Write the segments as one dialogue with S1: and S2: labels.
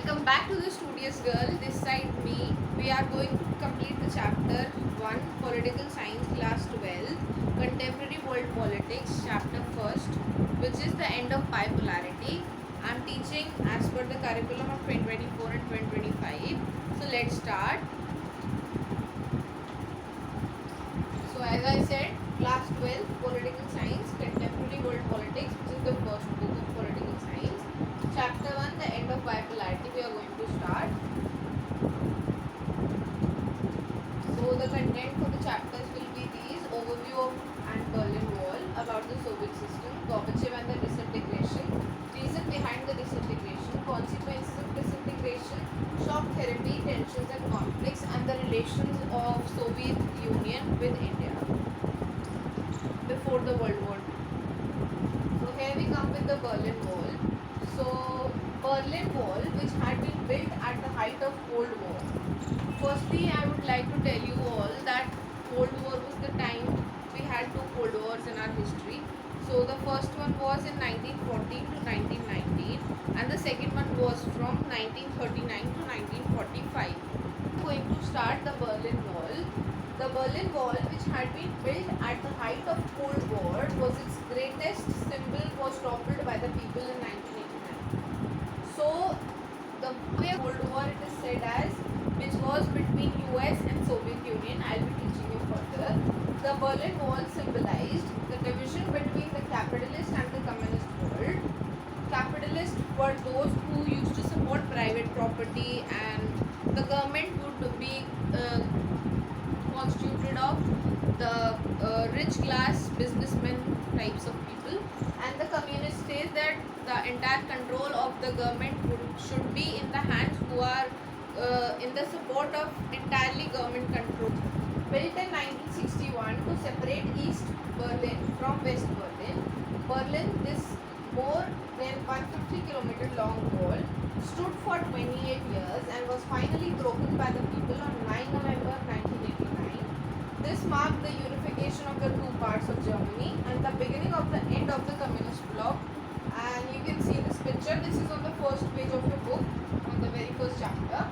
S1: Welcome back to the Studious Girl. This side me. We are going to complete the chapter 1 Political Science Class 12 Contemporary World Politics chapter 1st, which is the end of bipolarity. I am teaching as per the curriculum of 2024 and 2025. So let's start. So as I said, class 12 Political Science Contemporary World Politics, which is the first book of political science. Chapter 1, the end of bipolarity, we are going to start. So the content for the chapters will be these: overview of and Berlin Wall, about the Soviet system, Gorbachev and the disintegration, reason behind the disintegration, consequences of disintegration, shock therapy, tensions and conflicts, and the relations of Soviet Union with India before the World War II. So here we come with the Berlin Wall. So Berlin Wall, which had been built at the height of Cold War. Firstly, I would like to tell you all that Cold War was the time we had two Cold Wars in our history. So the first one was in 1914 to 1919 and the second one was from 1939 to 1945. Going to start the Berlin Wall. The Berlin Wall, which had been built at the height of Cold War, was its greatest symbol was toppled by the people in 1989. So the Cold War, it is said as, which was between US and Soviet Union. I will be teaching you further. The Berlin Wall symbolized the division between the capitalist and the communist world. Capitalists were those who used to support private property, and the government would be constituted of the rich class businessmen types of people, and the communist says that the entire control of the government should be in the hands who are in the support of entirely government control. Built in 1961 to separate East Berlin from West Berlin, this more than 150 km long wall stood for 28 years and was finally broken by the people on 9 November 1989. This marked the unification of the two parts of Germany and the beginning of the end of the communist bloc. And you can see this picture. This is on the first page of your book, on the very first chapter.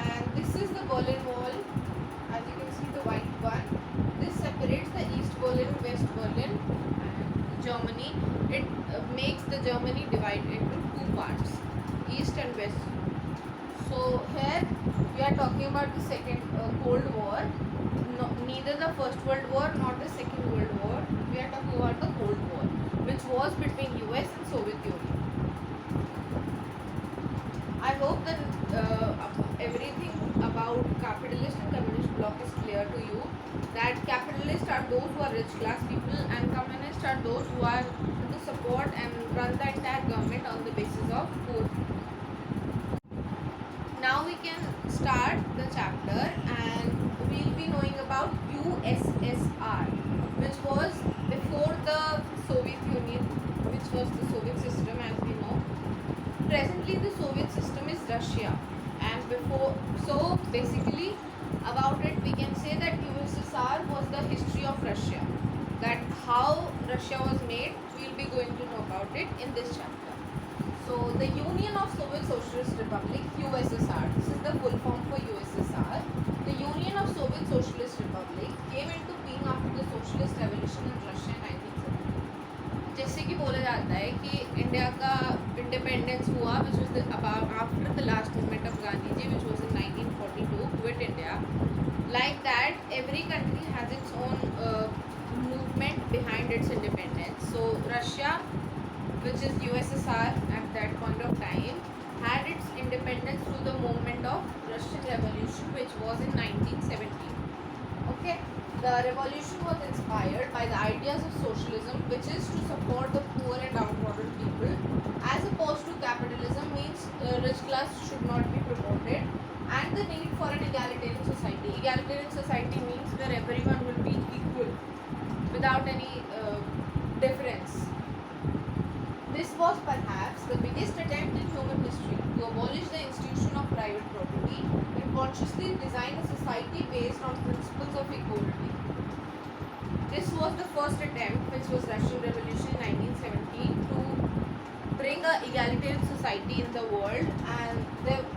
S1: And this is the Berlin Wall. As you can see, the white one. This separates the East Berlin, West Berlin, and Germany. It makes the Germany divided into two parts, East and West. So here we are talking about the second Cold War. No, neither the First World War nor the Second World War. We are talking about the Cold War, which was between US and Soviet Union. I hope that everything about capitalist and communist bloc is clear to you. That capitalists are those who are rich class people and communists are those who are to support and run the entire government on the basis of poor people. Now we can start the chapter and we will be knowing about USSR, which was before the Soviet Union, which was the Soviet system as we know. Presently the Soviet system is Russia, and before, so basically about it we can say that USSR was the history of Russia, that how Russia was made. We will be going to know about it in this chapter. So the Union of Soviet Socialist Republic, USSR, this is the full form for USSR. The Union of Soviet Socialist Republic came into being after the Socialist Revolution in Russia in 1917. जैसे कि बोला जाता है कि India का independence हुआ which was after the last movement of Gandhi ji, which was in 1942, quit India. Like that, every country has its own movement behind its independence. So Russia, which is USSR at that point of time, had its independence through the movement of Russian Revolution, which was in 1917. Okay, the revolution was inspired by the ideas of socialism, which is to support the poor and downtrodden people, as opposed to capitalism, means rich class should not be promoted, and the need for an egalitarian society. Egalitarian society means where everyone will be equal without any difference. This was perhaps the biggest attempt in human history to abolish the institution of private property and consciously design a society based on principles of equality. This was the first attempt, which was Russian Revolution in 1917, to bring a egalitarian society society in the world, and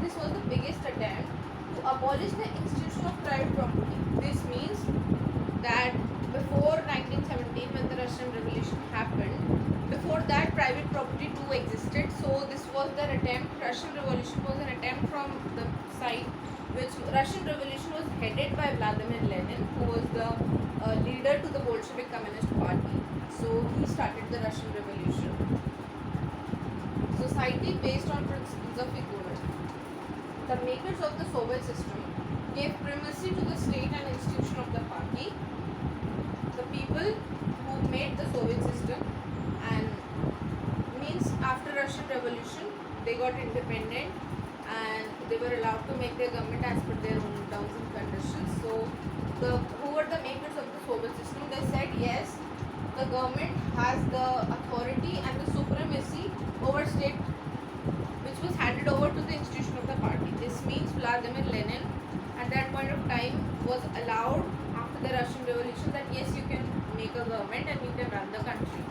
S1: this was the biggest attempt to abolish the institution of private property. This means that before 1917, when the Russian Revolution happened, before that private property too existed. So this was their attempt. Russian Revolution was an attempt from the side which Russian Revolution was headed by Vladimir Lenin, who was the leader to the Bolshevik Communist Party. So he started the Russian Revolution. Society based on principles of equality. The makers of the Soviet system gave primacy to the state and institution of the party. The people who made the Soviet system, and means after Russian Revolution they got independent and they were allowed to make their government as per their own terms and conditions. So who were the makers of the Soviet system? They said yes, the government has the authority and the supremacy over state, which was handed over to the institution of the party. This means Vladimir Lenin at that point of time was allowed after the Russian Revolution that yes, you can make a government and you can run the country.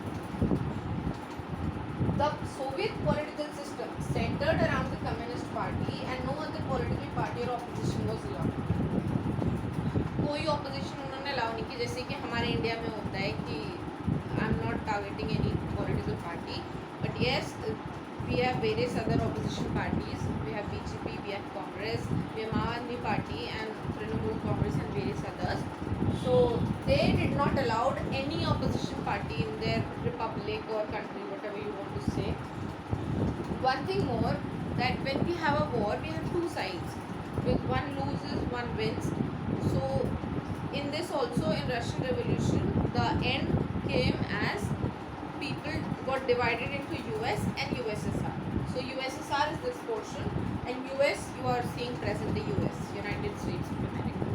S1: The Soviet political system centered around the Communist Party and no other political party or opposition was allowed. कोई opposition उन्होंने allow नहीं की, जैसे कि हमारे India में होता है कि I am not targeting any political party, but yes, we have various other opposition parties. We have BJP, we have Congress, we have Aam Aadmi Party and Trinamool Congress and various others. So they did not allow any opposition party in their republic or country, whatever you want to say. One thing more, that when we have a war, we have two sides. With one loses, one wins. So in this also, in Russian Revolution, the end came as people got divided into US and USSR. So USSR is this portion, and US you are seeing present the US, United States of America.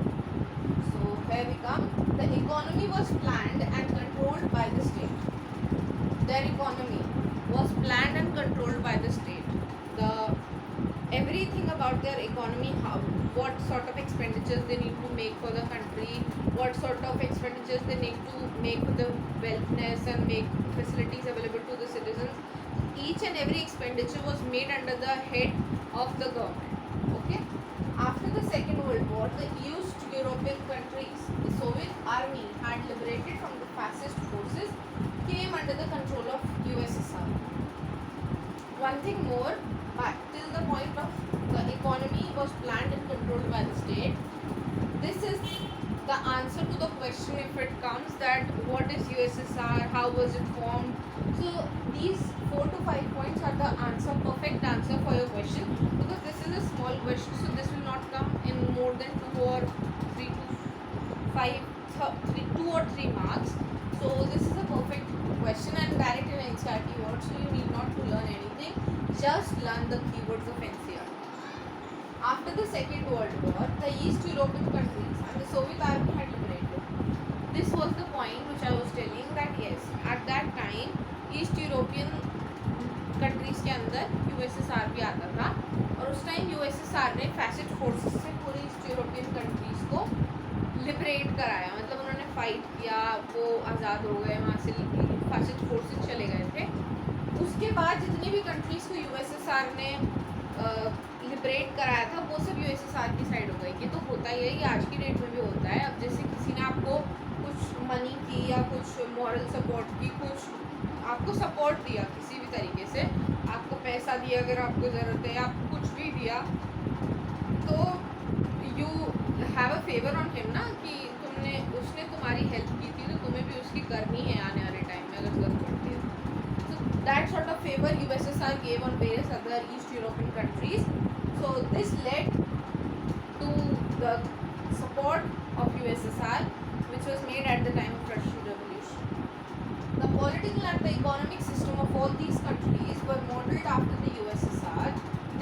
S1: So here we come. The economy was planned and controlled by the state. Their economy was planned and controlled by the state. Everything about their economy, what sort of expenditures they need to make for the country, what sort of expenditures they need to make for the wellness and make facilities available to the citizens. Each and every expenditure was made under the head of the government. Okay. After the Second World War, the East European countries, the Soviet army had liberated from the fascist forces, came under the control of USSR. One thing more, till the point of the economy was planned and controlled by the state. This is the answer to the question if it comes, that what is USSR, how was it formed. So these 4 to 5 points are the answer, perfect answer for your question, because this is a small question, so this will not come in more than 2 or 3 marks. So this is a perfect question and direct in NCERT words, so you need not to learn anything, just learn the keywords of NCERT. After the Second World War, the East European countries and the Soviet army had liberated. This was the point which I was telling, that yes, at that time East European countries के अंदर USSR भी आता था, और उस time USSR ने fascist forces से पूरे ईस्ट यूरोपियन कंट्रीज को लिबरेट कराया, मतलब उन्होंने फाइट किया, वो आज़ाद हो गए, वहाँ से फैसिस्ट फोर्सेस चले गए थे. उसके बाद जितनी भी कंट्रीज़ को USSR ने लिबरेट कराया था, वो सब USSR की साइड हो गई. ये तो होता ही है, ये आज की डेट में भी होता है. अब जैसे किसी ने आपको कुछ मनी की या कुछ मॉरल सपोर्ट की, कुछ आपको सपोर्ट दिया किसी भी तरीके से, आपको पैसा दिया अगर आपको ज़रूरत है, आपको कुछ भी दिया, तो you have a favour on him ना, कि उसने तुम्हारी हेल्प की थी तो तुम्हें भी उसकी करनी है आने वाले टाइम में अगर ज़रूरत पड़ती है. So that sort of favor USSR gave on various other East European countries. So this led to the support of USSR, which was made at the time of Russian Revolution. The political and the economic system of all these countries were modeled after the USSR.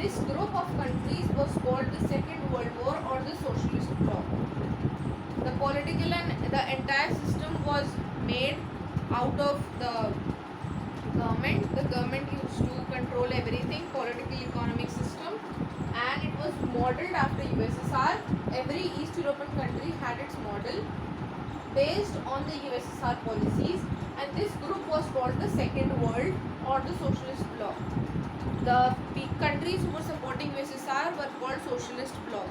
S1: This group of countries was called the Second World War or the Socialist Bloc. The political and the entire system was made out of the government. The government used to control everything, political economic system, and it was modeled after USSR. Every East European country had its model based on the USSR policies, and this group was called the Second World or the Socialist Bloc. The countries who were supporting USSR were called socialist bloc.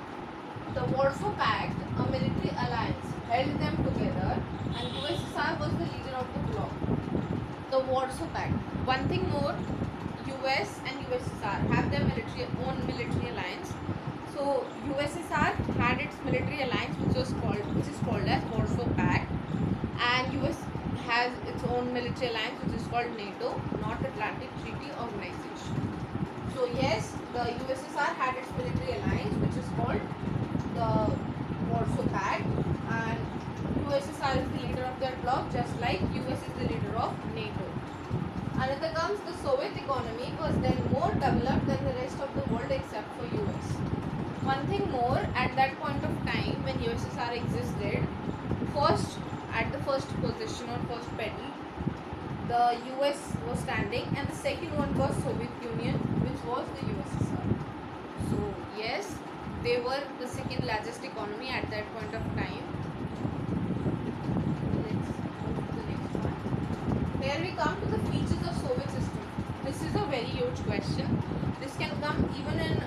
S1: The Warsaw Pact, a military alliance, held them together, and USSR was the leader of the bloc. The Warsaw Pact. One thing more, US and USSR have their own military alliance. So USSR had its military alliance, which is called as Warsaw Pact, and US has its own military alliance, which is called NATO, North Atlantic Treaty Organization. So yes, the USSR had its military alliance, which is called the Warsaw Pact, and USSR is the leader of that bloc, just like US is the leader of NATO. Another comes, the Soviet economy was then more developed than the rest of the world except for US. One thing more, at that point of time when USSR existed, at the first position or first pedal, the US was standing, and the second one was Soviet Union, which was the USSR. So yes, they were the second largest economy at that point of time. Let's move to the next one. Here we come to the features of Soviet system. This is a very huge question. This can come even in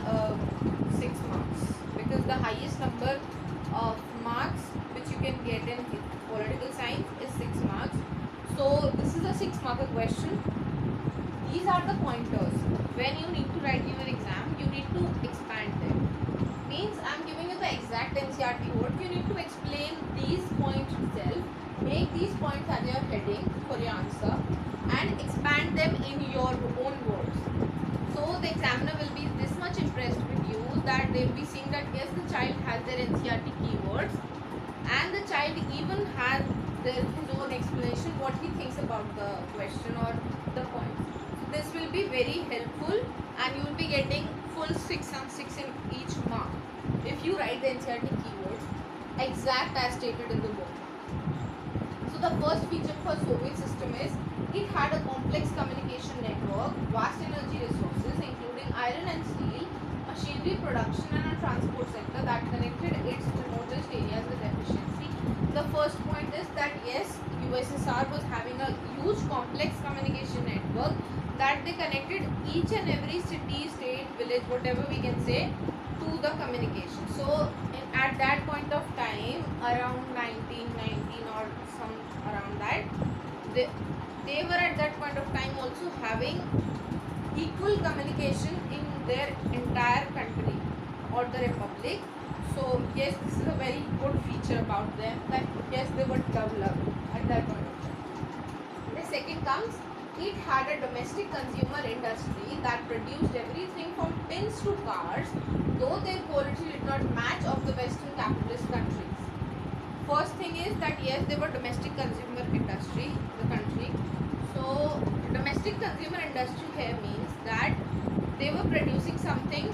S1: 6 marks, because the highest number of marks which you can get in political science is 6 marks. So this is a 6-marker question. These are the pointers. When you need to write in your exam, you need to expand them. Means I am giving you the exact NCERT word. You need to explain these points itself. Make these points as your heading for your answer and expand them in your own words. So the examiner will be this much impressed with you that they will be seeing that yes, the child has their NCERT keywords, and the child even has his own explanation what he thinks about the question or the point. So this will be very helpful, and you will be getting full 6 on 6 in each mark if you write the NCERT keywords exact as stated in the book. So the first feature for Soviet system is it had a complex communication network, vast energy resources including iron and steel, machinery production, and a transport sector that connected its remotest areas with efficiency. The first point is that yes, USSR was having a huge complex communication network that they connected each and every city, state, village, whatever we can say, to the communication. So at that point of time, around 1919 or some around that, they were at that point of time also having equal communication in their entire country or the republic. So yes, this is a very good feature about them, that yes, they were developed at that point of time. The second comes, it had a domestic consumer industry that produced everything from pins to cars, though their quality did not match of the Western capitalist countries. First thing is that yes, they were domestic consumer industry, the country. So domestic consumer industry here means that they were producing something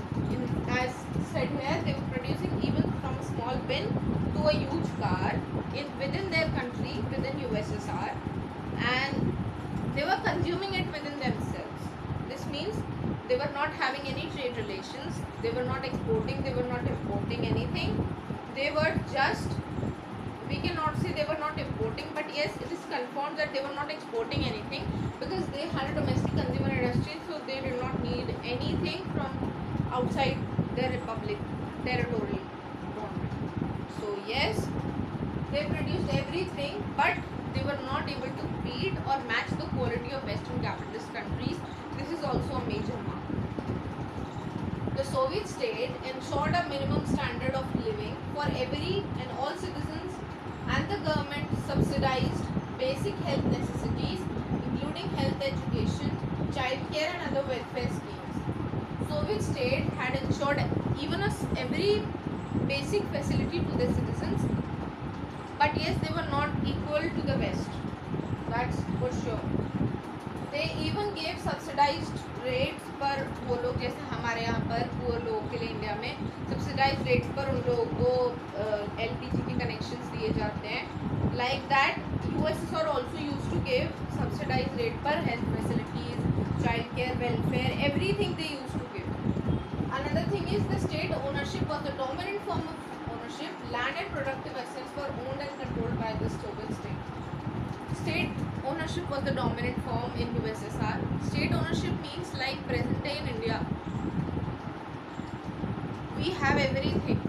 S1: as said here, they were producing even from a small pin to a huge car within their country, within USSR, and they were consuming it within themselves. This means they were not having any trade relations, they were not exporting, they were not importing anything. They were just, we cannot say they were not importing, but yes, it is confirmed that they were not exporting anything, because they had a domestic consumer industry, so they did not need anything from outside their republic territorial government. So yes, they produced everything, but they were not able to beat or match the quality of Western capitalist countries. This is also a major mark. The Soviet state ensured a minimum standard of living for every and all citizens, and the government subsidized basic health necessities including health education, child care, and other welfare schemes. Soviet state had ensured even every basic facility to their citizens, but yes, they were not equal to the West, that's for sure. They even gave subsidized rates पर, वो लोग जैसे हमारे यहाँ पर वो लोगों के लिए इंडिया में subsidized rates पर उन लोगों को LPG के connections दिए जाते हैं. Like that, USSR also used to give subsidized rate पर health facilities, child care, welfare, everything they used to give. Another thing is the state ownership was the dominant form of ownership. Land and productive assets were owned and controlled by the Soviet state. State ownership was the dominant form in USSR. State ownership means like present day in India, we have everything,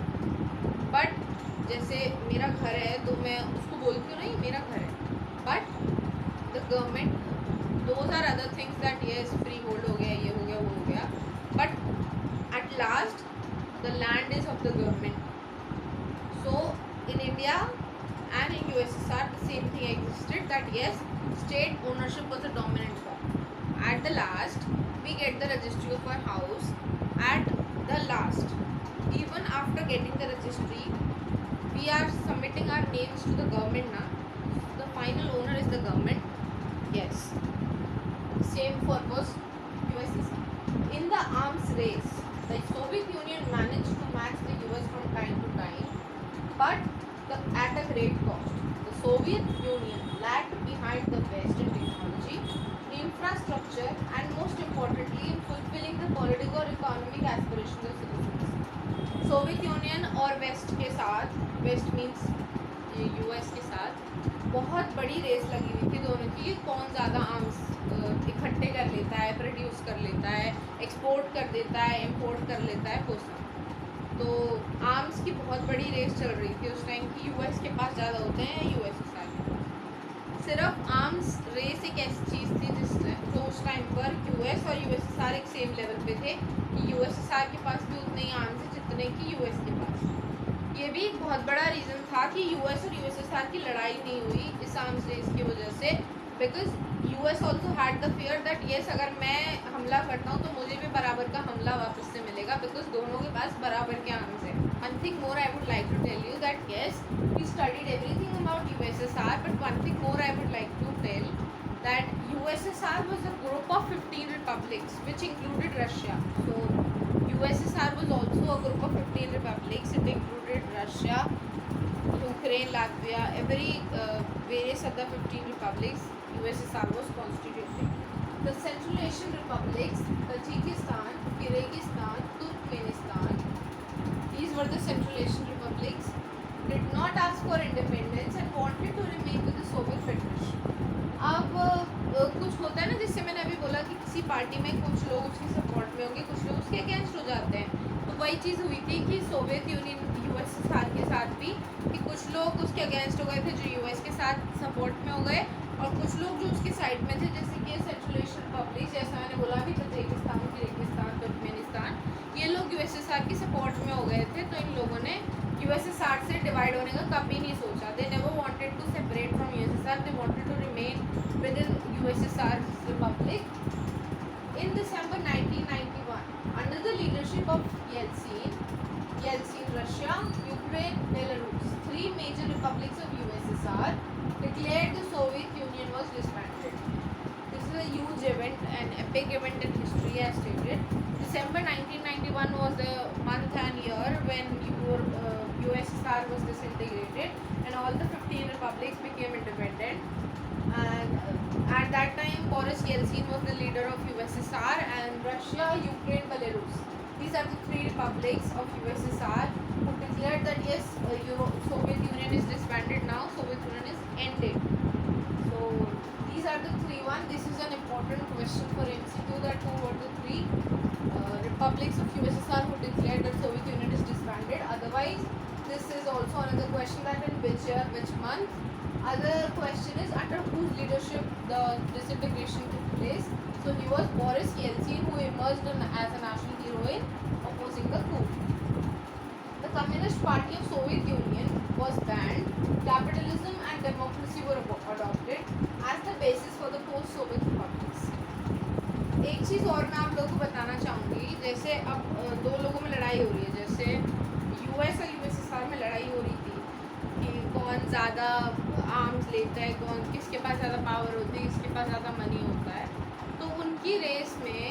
S1: but जैसे मेरा घर है तो मैं उसको बोलती हूँ नहीं मेरा घर है, but the government, those are other things that yes freehold हो गया, ये हो गया, वो हो गया, but at last the land is of the government. So in India and in USSR the same thing existed, that yes, state ownership was the dominant form. At the last we get the registry of our house. At the last, even after getting the registry, we are submitting our names to the government now. The final owner is the government. Yes, same for was USSR. In the arms race, the Soviet Union managed to match the US from time to time, but at a great cost. The Soviet Union lagged behind the West in technology, infrastructure, and most importantly in fulfilling the political और economic aspirations of citizens. Soviet union और waste के साथ, waste means US के साथ बहुत बड़ी race लगी हुई थी दोनों की, कौन ज़्यादा आर्म्स इकट्ठे कर लेता है, प्रोड्यूस कर लेता है, एक्सपोर्ट कर देता है, इम्पोर्ट कर लेता है, वो सब. तो आर्म्स की बहुत बड़ी रेस चल रही थी उस टाइम की. यूएस के पास ज़्यादा होते हैं, यूएसएसआर के पास. सिर्फ आर्म्स रेस एक ऐसी चीज़ थी जिससे तो उस टाइम पर यूएस और यूएसएसआर एक सेम लेवल पे थे कि यूएसएसआर के पास भी उतने ही आर्म्स है जितने कि यूएस के पास. ये भी एक बहुत बड़ा रीज़न था कि यूएस और यूएसएसआर की लड़ाई नहीं हुई इस आर्म्स रेस की वजह से, because US also had the fear that yes अगर मैं हमला करता हूँ तो मुझे भी बराबर का हमला वापस से मिलेगा, बिकॉज दोनों के पास बराबर के आर्म्स है. One thing more I would like to tell you that yes we studied everything about USSR, but one thing more I would like to tell that USSR was a group of 15 republics which included Russia. So USSR was also a group of 15 republics. It included Russia, Ukraine, Latvia, every various other 15 republics. USSR was constituted. The Central Asian republics, Tajikistan, Kyrgyzstan, Turkmenistan, these were the Central Asian republics, did not ask for independence and wanted to remain with the Soviet Federation. अब कुछ होता है ना, जिससे मैंने अभी बोला कि किसी पार्टी में कुछ लोग उसके सपोर्ट में होंगे, कुछ लोग उसके अगेंस्ट हो जाते हैं. तो वही चीज़ हुई थी कि सोवियत यूनियन यूएसएसआर के साथ भी, कि कुछ लोग उसके अगेंस्ट हो गए थे जो यूएस के साथ सपोर्ट में हो गए, और कुछ लोग जो उसके साइड में थे, जैसे कि सेंट्रल एशियन रिपब्लिक, जैसा मैंने बोला अभी तजिकिस्तान, किर्गिस्तान, तुर्कमेनिस्तान, ये लोग यूएसएसआर की सपोर्ट में हो गए थे. तो इन लोगों ने यूएसएसआर से डिवाइड होने का कभी नहीं सोचा. They never wanted to separate from USSR, they wanted to remain within USSR Republic. In December 1991, under the leadership of Yeltsin, Russia, Ukraine, Belarus, three major republics of USSR declared the Soviet Union was disbanded. This is a huge event, an epic event in history as stated. December 1991 was the month and year when USSR was disintegrated and all the 15 republics became independent. And at that time Boris Yeltsin was the leader of USSR, and Russia, Ukraine, Belarus, these are the three republics of USSR who declared that yes, Soviet Union is disbanded now, Soviet Union is ended. So these are the three one. This is an important question for MCQ, that who were the three republics of USSR who declared that Soviet Union is disbanded. Otherwise this is also another question, that in which year, which month. Other question is under whose leadership the disintegration took place. So he was Boris Yeltsin, who emerged as a national hero in opposing the coup. The Communist Party of Soviet Union was banned. Capitalism and democracy were adopted as the basis for the post-Soviet republics. एक चीज़ और मैं आप लोगों को बताना चाहूँगी, जैसे अब दो लोगों में लड़ाई हो रही है, जैसे यूएस और यूएसएसआर में लड़ाई हो रही थी कि कौन ज़्यादा आर्म्स लेता है, कौन किसके पास ज़्यादा पावर होती है, किसके पास ज़्यादा मनी होता है. तो उनकी रेस में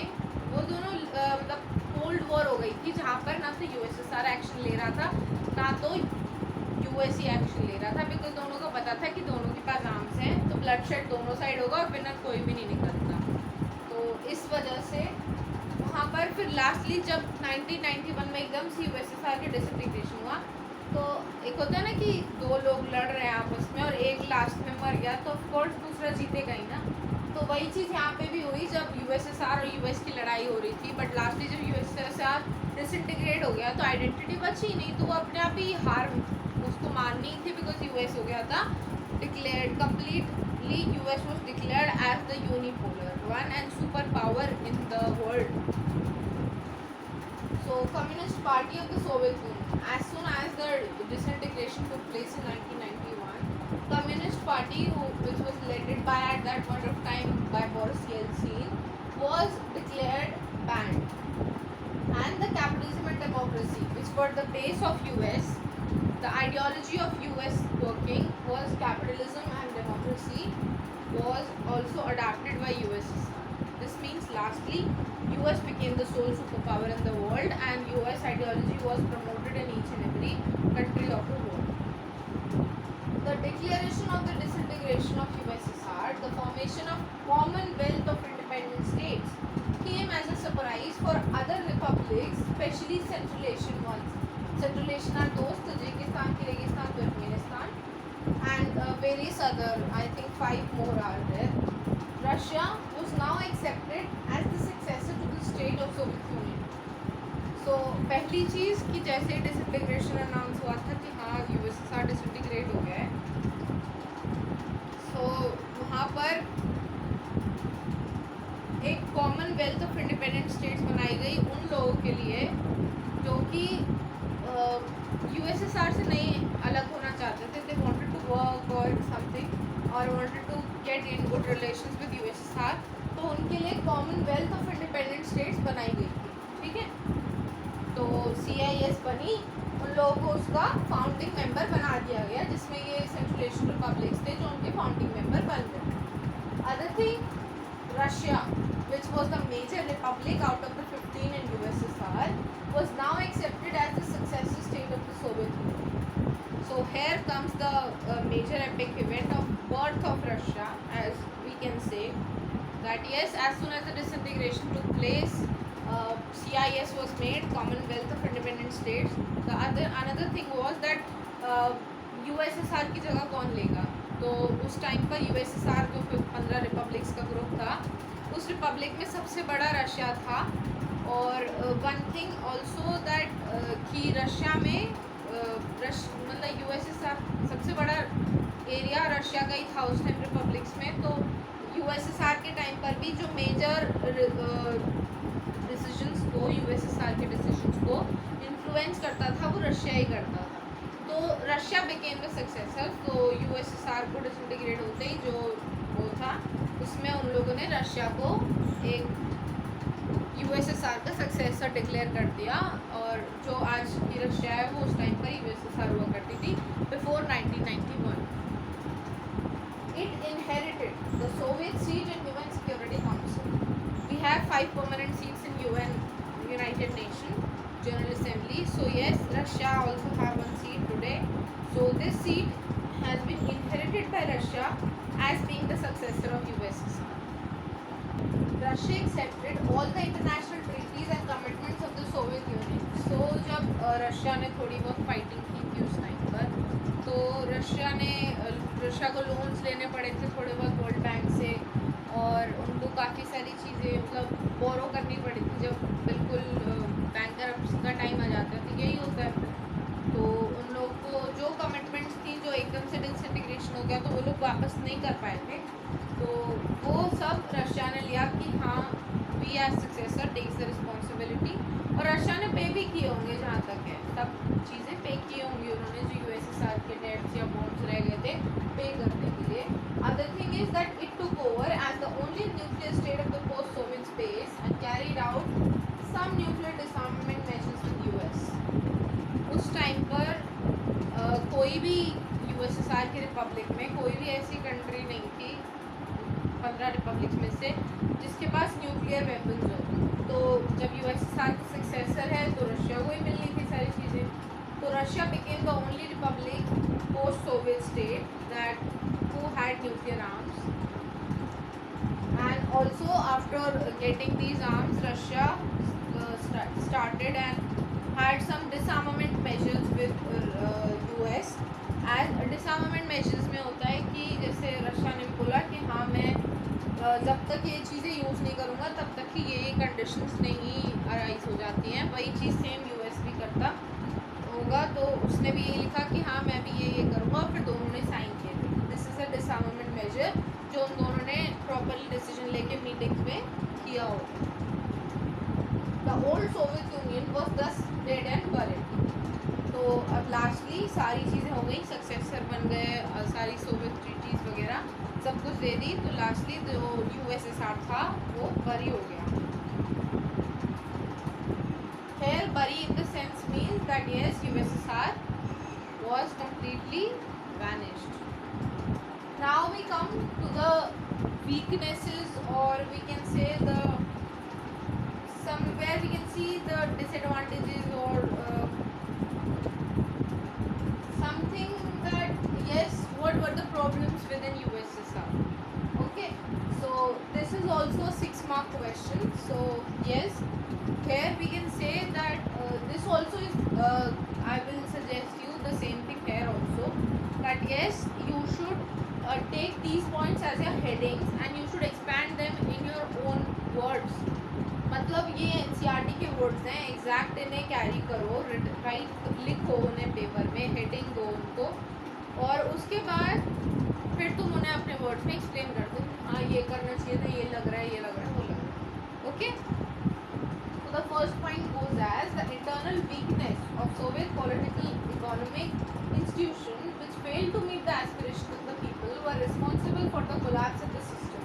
S1: वो दोनों मतलब कोल्ड वॉर हो गई थी, जहाँ पर ना तो यूएसएसआर एक्शन ले रहा था ना तो यूएस ही एक्शन ले रहा था, बिकॉज दोनों को पता था कि दोनों के पास आर्म्स हैं, तो ब्लड शेड दोनों साइड होगा और विनर कोई भी नहीं निकलता. तो इस वजह से वहाँ पर फिर लास्टली जब 1991 में एकदम से यूएसएसआर के डिसइंटीग्रेशन हुआ, तो एक होता है ना कि दो लोग लड़ रहे हैं आपस में और एक लास्ट में मर गया, तो ऑफकोर्स दूसरा जीतेगा ही ना. तो वही चीज़ यहाँ पे भी हुई जब यूएसएसआर और यूएस की लड़ाई हो रही थी, बट लास्टली जब यूएसएसआर डिसइंटीग्रेट हो गया तो आइडेंटिटी बची नहीं, तो वो अपने आप ही हार उसको माननी थी, बिकॉज यूएस हो गया था declared completely. US was declared as the unipolar one and superpower in the world. So Communist Party of the Soviet Union, as soon as the disintegration took place in 1991, Communist Party, which was led by at that point of time by Boris Yeltsin, was declared banned. And the capitalism and democracy, which were the base of US, the ideology of US working was capitalism and democracy, was also adapted by USSR. This means lastly, US became the sole superpower in the world and US ideology was promoted in each and every country of the world. The declaration of the disintegration of USSR, the formation of Commonwealth of Independent States, came as a surprise for other republics, especially Central Asian ones. Central Asian are those Tajikistan, Kyrgyzstan, Turkmenistan, and various other, I think 5 more are there. Russia was now accepted as the successor to the state of Soviet Union. So पहली चीज़ कि जैसे disintegration announce हुआ था कि हाँ USSR disintegrate हो गया है, सो वहाँ पर एक कॉमनवेल्थ ऑफ इंडिपेंडेंट स्टेट्स बनाई गई उन लोगों के लिए जो कि यूएसएसआर से नहीं अलग होना चाहते थे. They wanted to work or something और wanted to get in good relations with USSR, तो उनके लिए कॉमनवेल्थ ऑफ इंडिपेंडेंट स्टेट्स बनाई गई थी. ठीक है, तो CIS बनी, उन लोगों को उसका फाउंडिंग मेंबर बना दिया गया, जिसमें ये सेंट्रल एशियन रिपब्लिक्स थे जो उनके फाउंडिंग मेंबर बन गए. Other thing, Russia, which was the major republic out of the 15 in USSR, was now accepted as the successor state of the Soviet Union. So here comes the major epic event of birth of Russia, as we can say that yes, as soon as the disintegration took place, CIS was made, Commonwealth of Independent States. The another thing was that USSR की जगह कौन लेगा, तो उस time पर USSR जो 15 republics का group था, उस रिपब्लिक में सबसे बड़ा रशिया था. और वन थिंग ऑल्सो दैट कि रशिया में मतलब USSR सबसे बड़ा एरिया रशिया का ही था उस टाइम रिपब्लिक्स में. तो USSR के टाइम पर भी जो मेजर डिसीजंस को, USSR के डिसीजंस को इन्फ्लुएंस करता था वो रशिया ही करता था. तो रशिया बिकेम द सक्सेसर. तो USSR को डिसइंटीग्रेट होते ही जो वो था उसमें उन लोगों ने रशिया को एक USSR का सक्सेसर डिक्लेयर कर दिया. और जो आज की रशिया है वो उस टाइम पर USSR हुआ करती थी before 1991. It inherited the Soviet seat in UN Security Council. We have 5 permanent seats in UN, United Nations General Assembly. So yes, Russia also have one seat today. So this seat has been inherited by Russia as being the successor of USSR. Russia accepted all the international treaties and commitments of the Soviet Union. So जब Russia ने थोड़ी बहुत fighting की थी उस time पर, तो Russia को लोन्स लेने पड़े थे थोड़े बहुत वर्ल्ड बैंक से, और उनको काफ़ी सारी चीज़ें मतलब बोरो करनी पड़ी थी. जब बिल्कुल बैंक करप्शन का टाइम आ जाता है तो यही होता है. तो उन लोगों को जो कमिटमेंट्स थी जो एकदम से डिसइंटीग्रेशन हो गया तो वो लोग वापस नहीं कर पाए थे, तो वो सब रशिया ने लिया कि हाँ we as successor takes the responsibility. और रशिया ने पे भी किए होंगे, जहाँ तक है सब चीज़ें पे किए होंगे उन्होंने, जो USSR के डेट्स या बॉन्ड्स रह गए थे पे करने के लिए. Other thing is that it took over as the only nuclear state of the post Soviet space and carried out some nuclear disarmament measures with US. उस टाइम पर कोई भी USSR की रिपब्लिक में कोई भी ऐसी कंट्री नहीं थी 15 रिपब्लिक्स में से जिसके पास न्यूक्लियर वेपन्स हो. तो जब USSR का सक्सेसर है तो रशिया को ही मिलनी थी सारी चीज़ें. तो Russia became the only Republic post Soviet state that who had nuclear arms. And also after getting these arms, Russia started and had some disarmament measures with US. And disarmament measures में होता है कि जैसे Russia ने बोला कि हाँ मैं जब तक ये चीज़ें यूज़ नहीं करूँगा तब तक कि ये कंडीशंस नहीं अराइज हो जाती हैं। वही चीज़ सेम यूएस भी करता होगा, तो उसने भी ये लिखा कि हाँ मैं भी ये करूँगा, और फिर दोनों ने साइन किए थे। This is a disarmament measure जो उन दोनों ने प्रॉपरली डिसीजन लेके मीटिंग्स में किया होगा। The old Soviet union was दस डेड एंड बरिड। तो अब लास्टली सारी चीज़ें हो गई, सक्सेसर बन गए, सारी सोवियत ट्रीटीज़ वगैरह सब कुछ दे दी, तो लास्टली जो यूएसएसआर था वो बरी हो गया। Here bury in the sense means that yes, USSR was completely vanished. Now we come to the weaknesses, or we can say the somewhere we can see the disadvantages, or something that yes, what were the problems within USSR. Okay, so this is also a 6-mark question. So yes, here we can say that this also is I will suggest you the same thing here also, that yes, you should take these points as your headings and you should expand them in your own words. मतलब ये NCERT के words हैं, exact इन्हें carry करो, right लिखो उन्हें paper में, heading दो उनको, और उसके बाद फिर तुम उन्हें अपने वर्ड्स में एक्सप्लेन कर दो, हाँ ये करना चाहिए था, ये लग रहा है, ये लग रहा है, वो लग रहा है। Okay, so the first point goes as the internal weakness of Soviet political economic institution which failed to meet the aspirations of the people were responsible for the collapse of the system.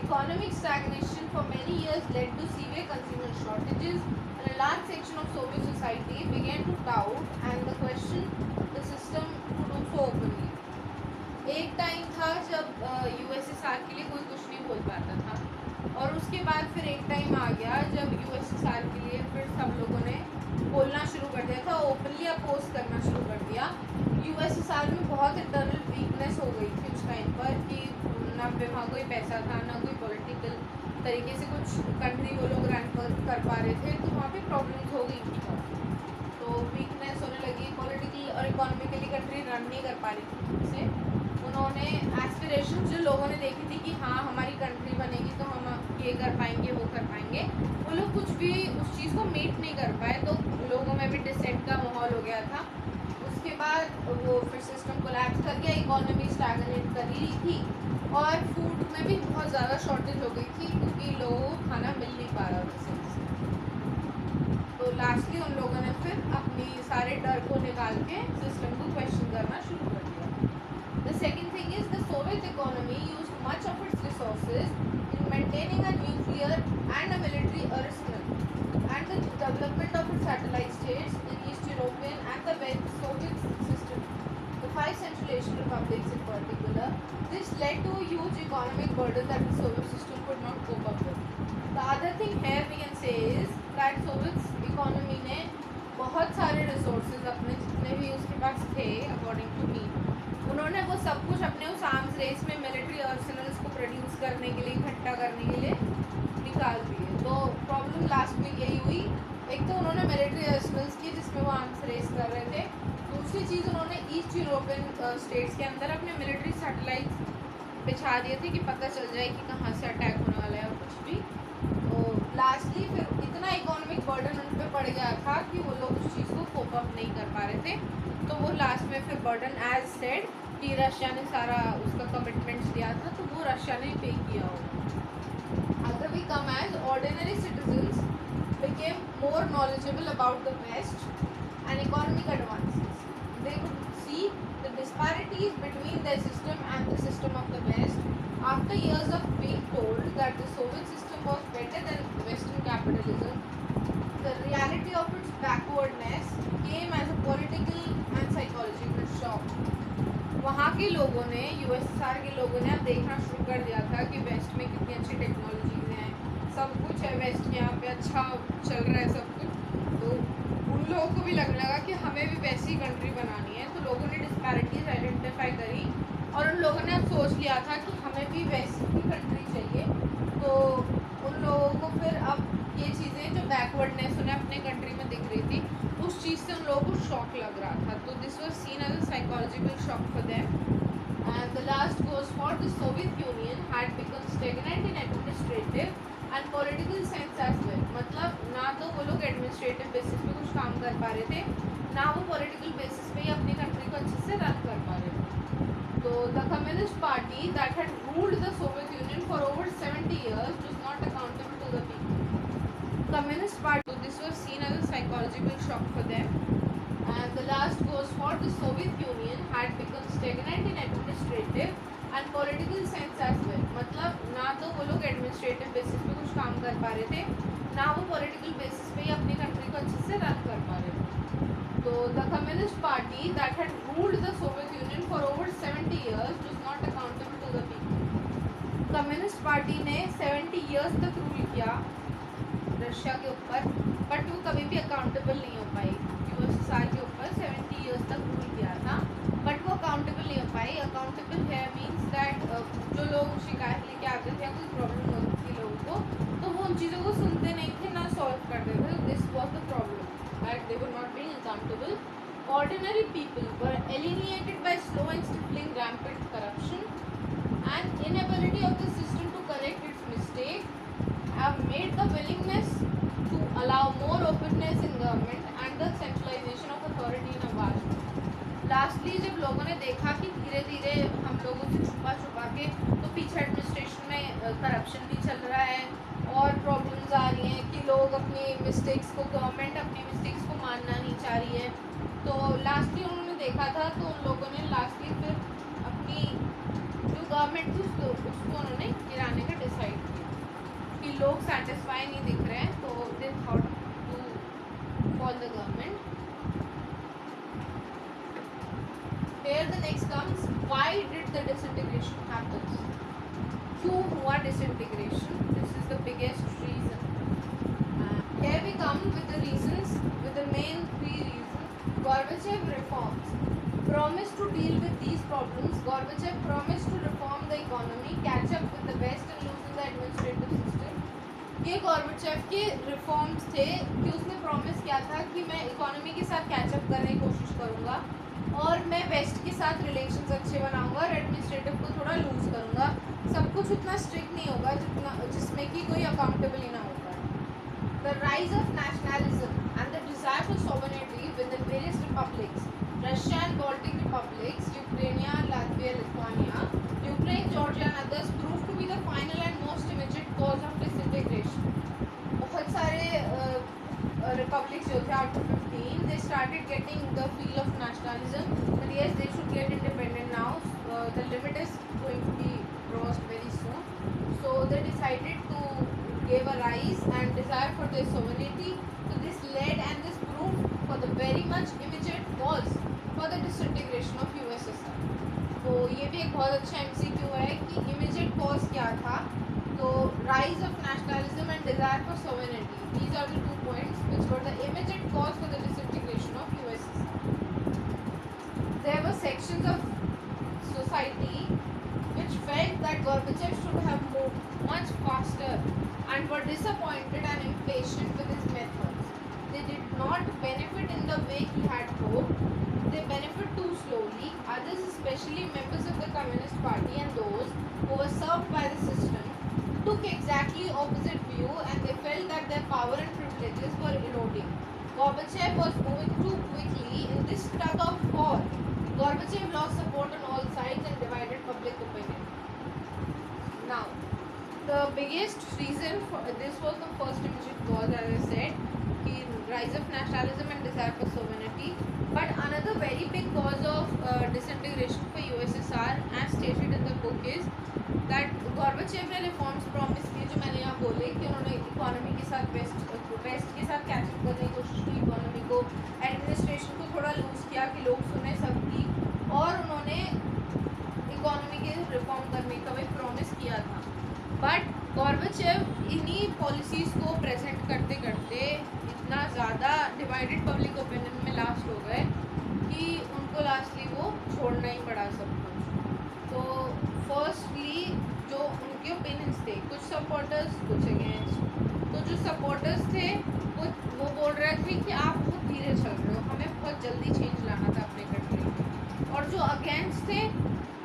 S1: Economic stagnation for many years led to severe consumer shortages, and a large section of Soviet society began to doubt and the question the system to do so openly. एक time था जब USSR के लिए कोई कुछ नहीं बोल पाता था, और उसके बाद फिर एक टाइम आ गया जब यूएसएसआर के लिए फिर सब लोगों ने बोलना शुरू कर दिया था, ओपनली अपोज करना शुरू कर दिया। यूएसएसआर में बहुत इंटरनल वीकनेस हो गई थी उस टाइम पर कि ना वहाँ कोई पैसा था, ना कोई पॉलिटिकल तरीके से कुछ कंट्री वो लोग रन कर पा रहे थे, तो वहाँ पे प्रॉब्लम्स हो गई थी, तो वीकनेस होने लगी, पॉलिटिकल और इकोनॉमिकली कंट्री रन नहीं कर पा रही थी। से उन्होंने एस्पिरेशन जो लोगों ने देखी थी कि हाँ हमारी कंट्री बनेगी तो हम ये कर पाएंगे, वो कर पाएंगे, वो लोग कुछ भी उस चीज़ को मीट नहीं कर पाए, तो लोगों में भी डिसेंट का माहौल हो गया था। उसके बाद वो फिर सिस्टम कोलैप्स कर गया, इकोनॉमी स्टैग्नेट कर ही थी, और फूड में भी बहुत ज़्यादा शॉर्टेज हो गई थी क्योंकि लोगों को खाना मिल नहीं पा रहा था सही से। तो लास्टली उन लोगों ने फिर अपनी सारे डर को निकाल के सिस्टम को क्वेश्चन करना शुरू कर दिया। The second thing is the Soviet economy used much of its resources in maintaining a nuclear and a military arsenal, and the development of its satellite states in East European and the West Soviet system, the 5 Central Asian republics in particular. This led to a huge economic burden that the Soviet system could not cope up with. The other thing here we can say is that Soviet economy ने बहुत सारे resources अपने जितने भी उसके पास थे according to me, उन्होंने वो सब कुछ अपने उस आर्म्स रेस में मिलिट्री आर्सेनल्स को प्रोड्यूस करने के लिए, इकट्ठा करने के लिए निकाल दिए। तो प्रॉब्लम लास्ट में यही हुई, एक तो उन्होंने मिलिट्री आर्सेनल्स की जिसमें वो आर्म्स रेस कर रहे थे, दूसरी चीज़ उन्होंने ईस्ट यूरोपियन स्टेट्स के अंदर अपने मिलिट्री सैटेलाइट्स बिछा दिए थे कि पता चल जाए कि कहाँ से अटैक होने वाला है और कुछ भी। तो लास्टली फिर इतना इकोनॉमिक बर्डन उन पर पड़ गया था कि वो लोग उस चीज़ को कोप अप नहीं कर पा रहे थे, तो वो लास्ट में फिर बर्डन एज सेड कि रशिया ने सारा उसका कमिटमेंट्स दिया था, तो वो रशिया ने पे किया होगा। अगर we come as ordinary citizens became more knowledgeable about the West and economic advances. They could see the disparities between their system and the system of the West. After years of being told that the Soviet system was better than Western capitalism, the reality of its backwardness came as a political and psychological shock. वहाँ के लोगों ने, USSR के लोगों ने अब देखना शुरू कर दिया था कि वेस्ट में कितनी अच्छी टेक्नोलॉजीज हैं, सब कुछ है वेस्ट के यहाँ पे, अच्छा चल रहा है सब कुछ, तो उन लोगों को भी लगने लगा कि हमें भी वैसी कंट्री बनानी है। तो लोगों ने डिस्पैरिटीज आइडेंटिफाई करी और उन लोगों ने अब सोच लिया था कि हमें भी वैसी ही कंट्री चाहिए। तो उन लोगों को फिर अब ये चीज़ें जो बैकवर्डनेस उन्हें अपने कंट्री में दिख रही थी, उस चीज़ से उन लोगों को शॉक लग रहा था। तो this was seen as a psychological shock for them. And the last goes for the Soviet Union had become stagnant in administrative and political sense as well. मतलब ना तो वो लोग एडमिनिस्ट्रेटिव बेसिस पे कुछ काम कर पा रहे थे, ना वो पॉलिटिकल बेसिस पे ही अपनी कंट्री को अच्छे से रन कर पा रहे थे. तो the Communist Party that had ruled the Soviet Union for over 70 years was not accountable to the people. Communist Party, so this was seen as a psychological shock for them. And the last goes for the Soviet Union had become stagnant in administrative and political sense as well. मतलब ना तो वो लोग administrative basis पे कुछ काम कर पा रहे थे, ना वो पॉलिटिकल बेसिस पे ही अपनी कंट्री को अच्छे से रन कर पा रहे थे. तो the Communist Party that had ruled the Soviet Union for over 70 years was not accountable to the people. Communist party ने 70 years तक रूल किया रशिया के ऊपर, बट वो कभी भी अकाउंटेबल नहीं हो पाई. यूएसएसआर के ऊपर 70 years तक रूल किया था, बट वो अकाउंटेबल नहीं हो पाई. अकाउंटेबल है मीन्स दैट जो लोग शिकायत लेके आते थे या कोई प्रॉब्लम होती थी लोगों को, तो वो उन चीज़ों को सुनते नहीं थे, ना सॉल्व करते थे. This was the problem, that they were not being accountable. Ordinary people were alienated by slow and stifling rampant corruption, and inability of the system to correct its mistake have made the willingness to allow more openness in government and the centralization of authority in a vast way. Lastly, जब लोगों ने देखा कि धीरे धीरे हम लोगों से छुपा छुपा के तो पीछे एडमिनिस्ट्रेशन में करप्शन भी चल रहा है और प्रॉब्लम्स आ रही हैं कि लोग अपनी मिस्टेक्स को, गवर्नमेंट अपनी मिस्टेक्स को मानना नहीं चाह रही है, तो लास्टली उन्होंने देखा था, तो उन लोगों ने लास्टली फिर अपनी जो गवर्नमेंट थी उसको उन्होंने गिराने का डिसाइड किया कि लोग सेटिस्फाई नहीं दिख रहे हैं, तो they thought to fall the government. Here the next comes, why did the disintegration happen? क्यों हुआ disintegration? This is the biggest reason. Here we come with the reasons, with the main three reasons. Gorbachev reforms promised to deal with these problems. Gorbachev promised to reform the economy, catch up with the West and loosen the administrative system. ये गॉर्बेचेव के reforms थे कि उसने promise किया था कि मैं economy के साथ कैचअप करने की कोशिश करूँगा और मैं वेस्ट के साथ रिलेशंस अच्छे बनाऊँगा और एडमिनिस्ट्रेटिव को थोड़ा लूज करूँगा. सब कुछ उतना स्ट्रिक्ट नहीं होगा जितना जिसमें कि कोई अकाउंटेबल ही ना हो पाए. The rise of nationalism and the desire for sovereignty within various republics, Russia and Baltic republics, Ukraine, Latvia, Lithuania, Ukraine, Georgia and others proved to be the final and most immediate cause of disintegration. बहुत सारे republics जो थे out of 15, they started getting the feel of nationalism, but yes, they should get independent now. The limit is going to be crossed very soon. So they decided to give a rise and desire for their sovereignty. So this led and this proved for the very much immediate cause for the disintegration of USSR. तो ये भी एक बहुत अच्छा MCQ है कि immediate cause क्या था. तो rise of nationalism and desire for sovereignty. These are the 2 points which were the immediate cause for the disintegration of USSR. There were sections of society which felt that Gorbachev should have moved much faster and were disappointed and impatient with his methods. They did not benefit in the way he had hoped. They benefit too slowly. Others, especially members of the Communist Party and those who were served by the system, took exactly opposite view and they felt that their power and privileges were eroding. Gorbachev was moving too quickly in this tug of war. Gorbachev lost support on all sides and divided public opinion. Now, the biggest reason for this was the first immediate cause, as I said, the rise of nationalism and desire for sovereignty. But another very big cause of disintegration for USSR, as stated in the book, is that Gorbachev ने reforms promise किए जो मैंने यहाँ बोले कि उन्होंने economy के साथ वेस्ट के साथ कैचअप करने की कोशिश की, इकोनॉमी को, एडमिनिस्ट्रेशन को थोड़ा लूज किया कि लोग सुने सबकी, और उन्होंने इकोनॉमी के रिफॉर्म करने का भी प्रॉमिस किया था. बट गॉर्बेचेव इन्हीं पॉलिसीज़ को प्रेजेंट करते करते इतना ज़्यादा डिवाइडेड पब्लिक ओपिनियन में लास्ट हो गए कि उनको लास्टली वो छोड़ना ही पड़ा सब कुछ. तो फर्स्टली जो उनके ओपिनियंस थे, कुछ सपोर्टर्स कुछ अगेंस्ट. तो जो सपोर्टर्स थे वो बोल रहे थे कि आप बहुत धीरे चल रहे हो, हमें बहुत जल्दी चेंज लाना था अपने कंट्री में. और जो अगेंस्ट थे,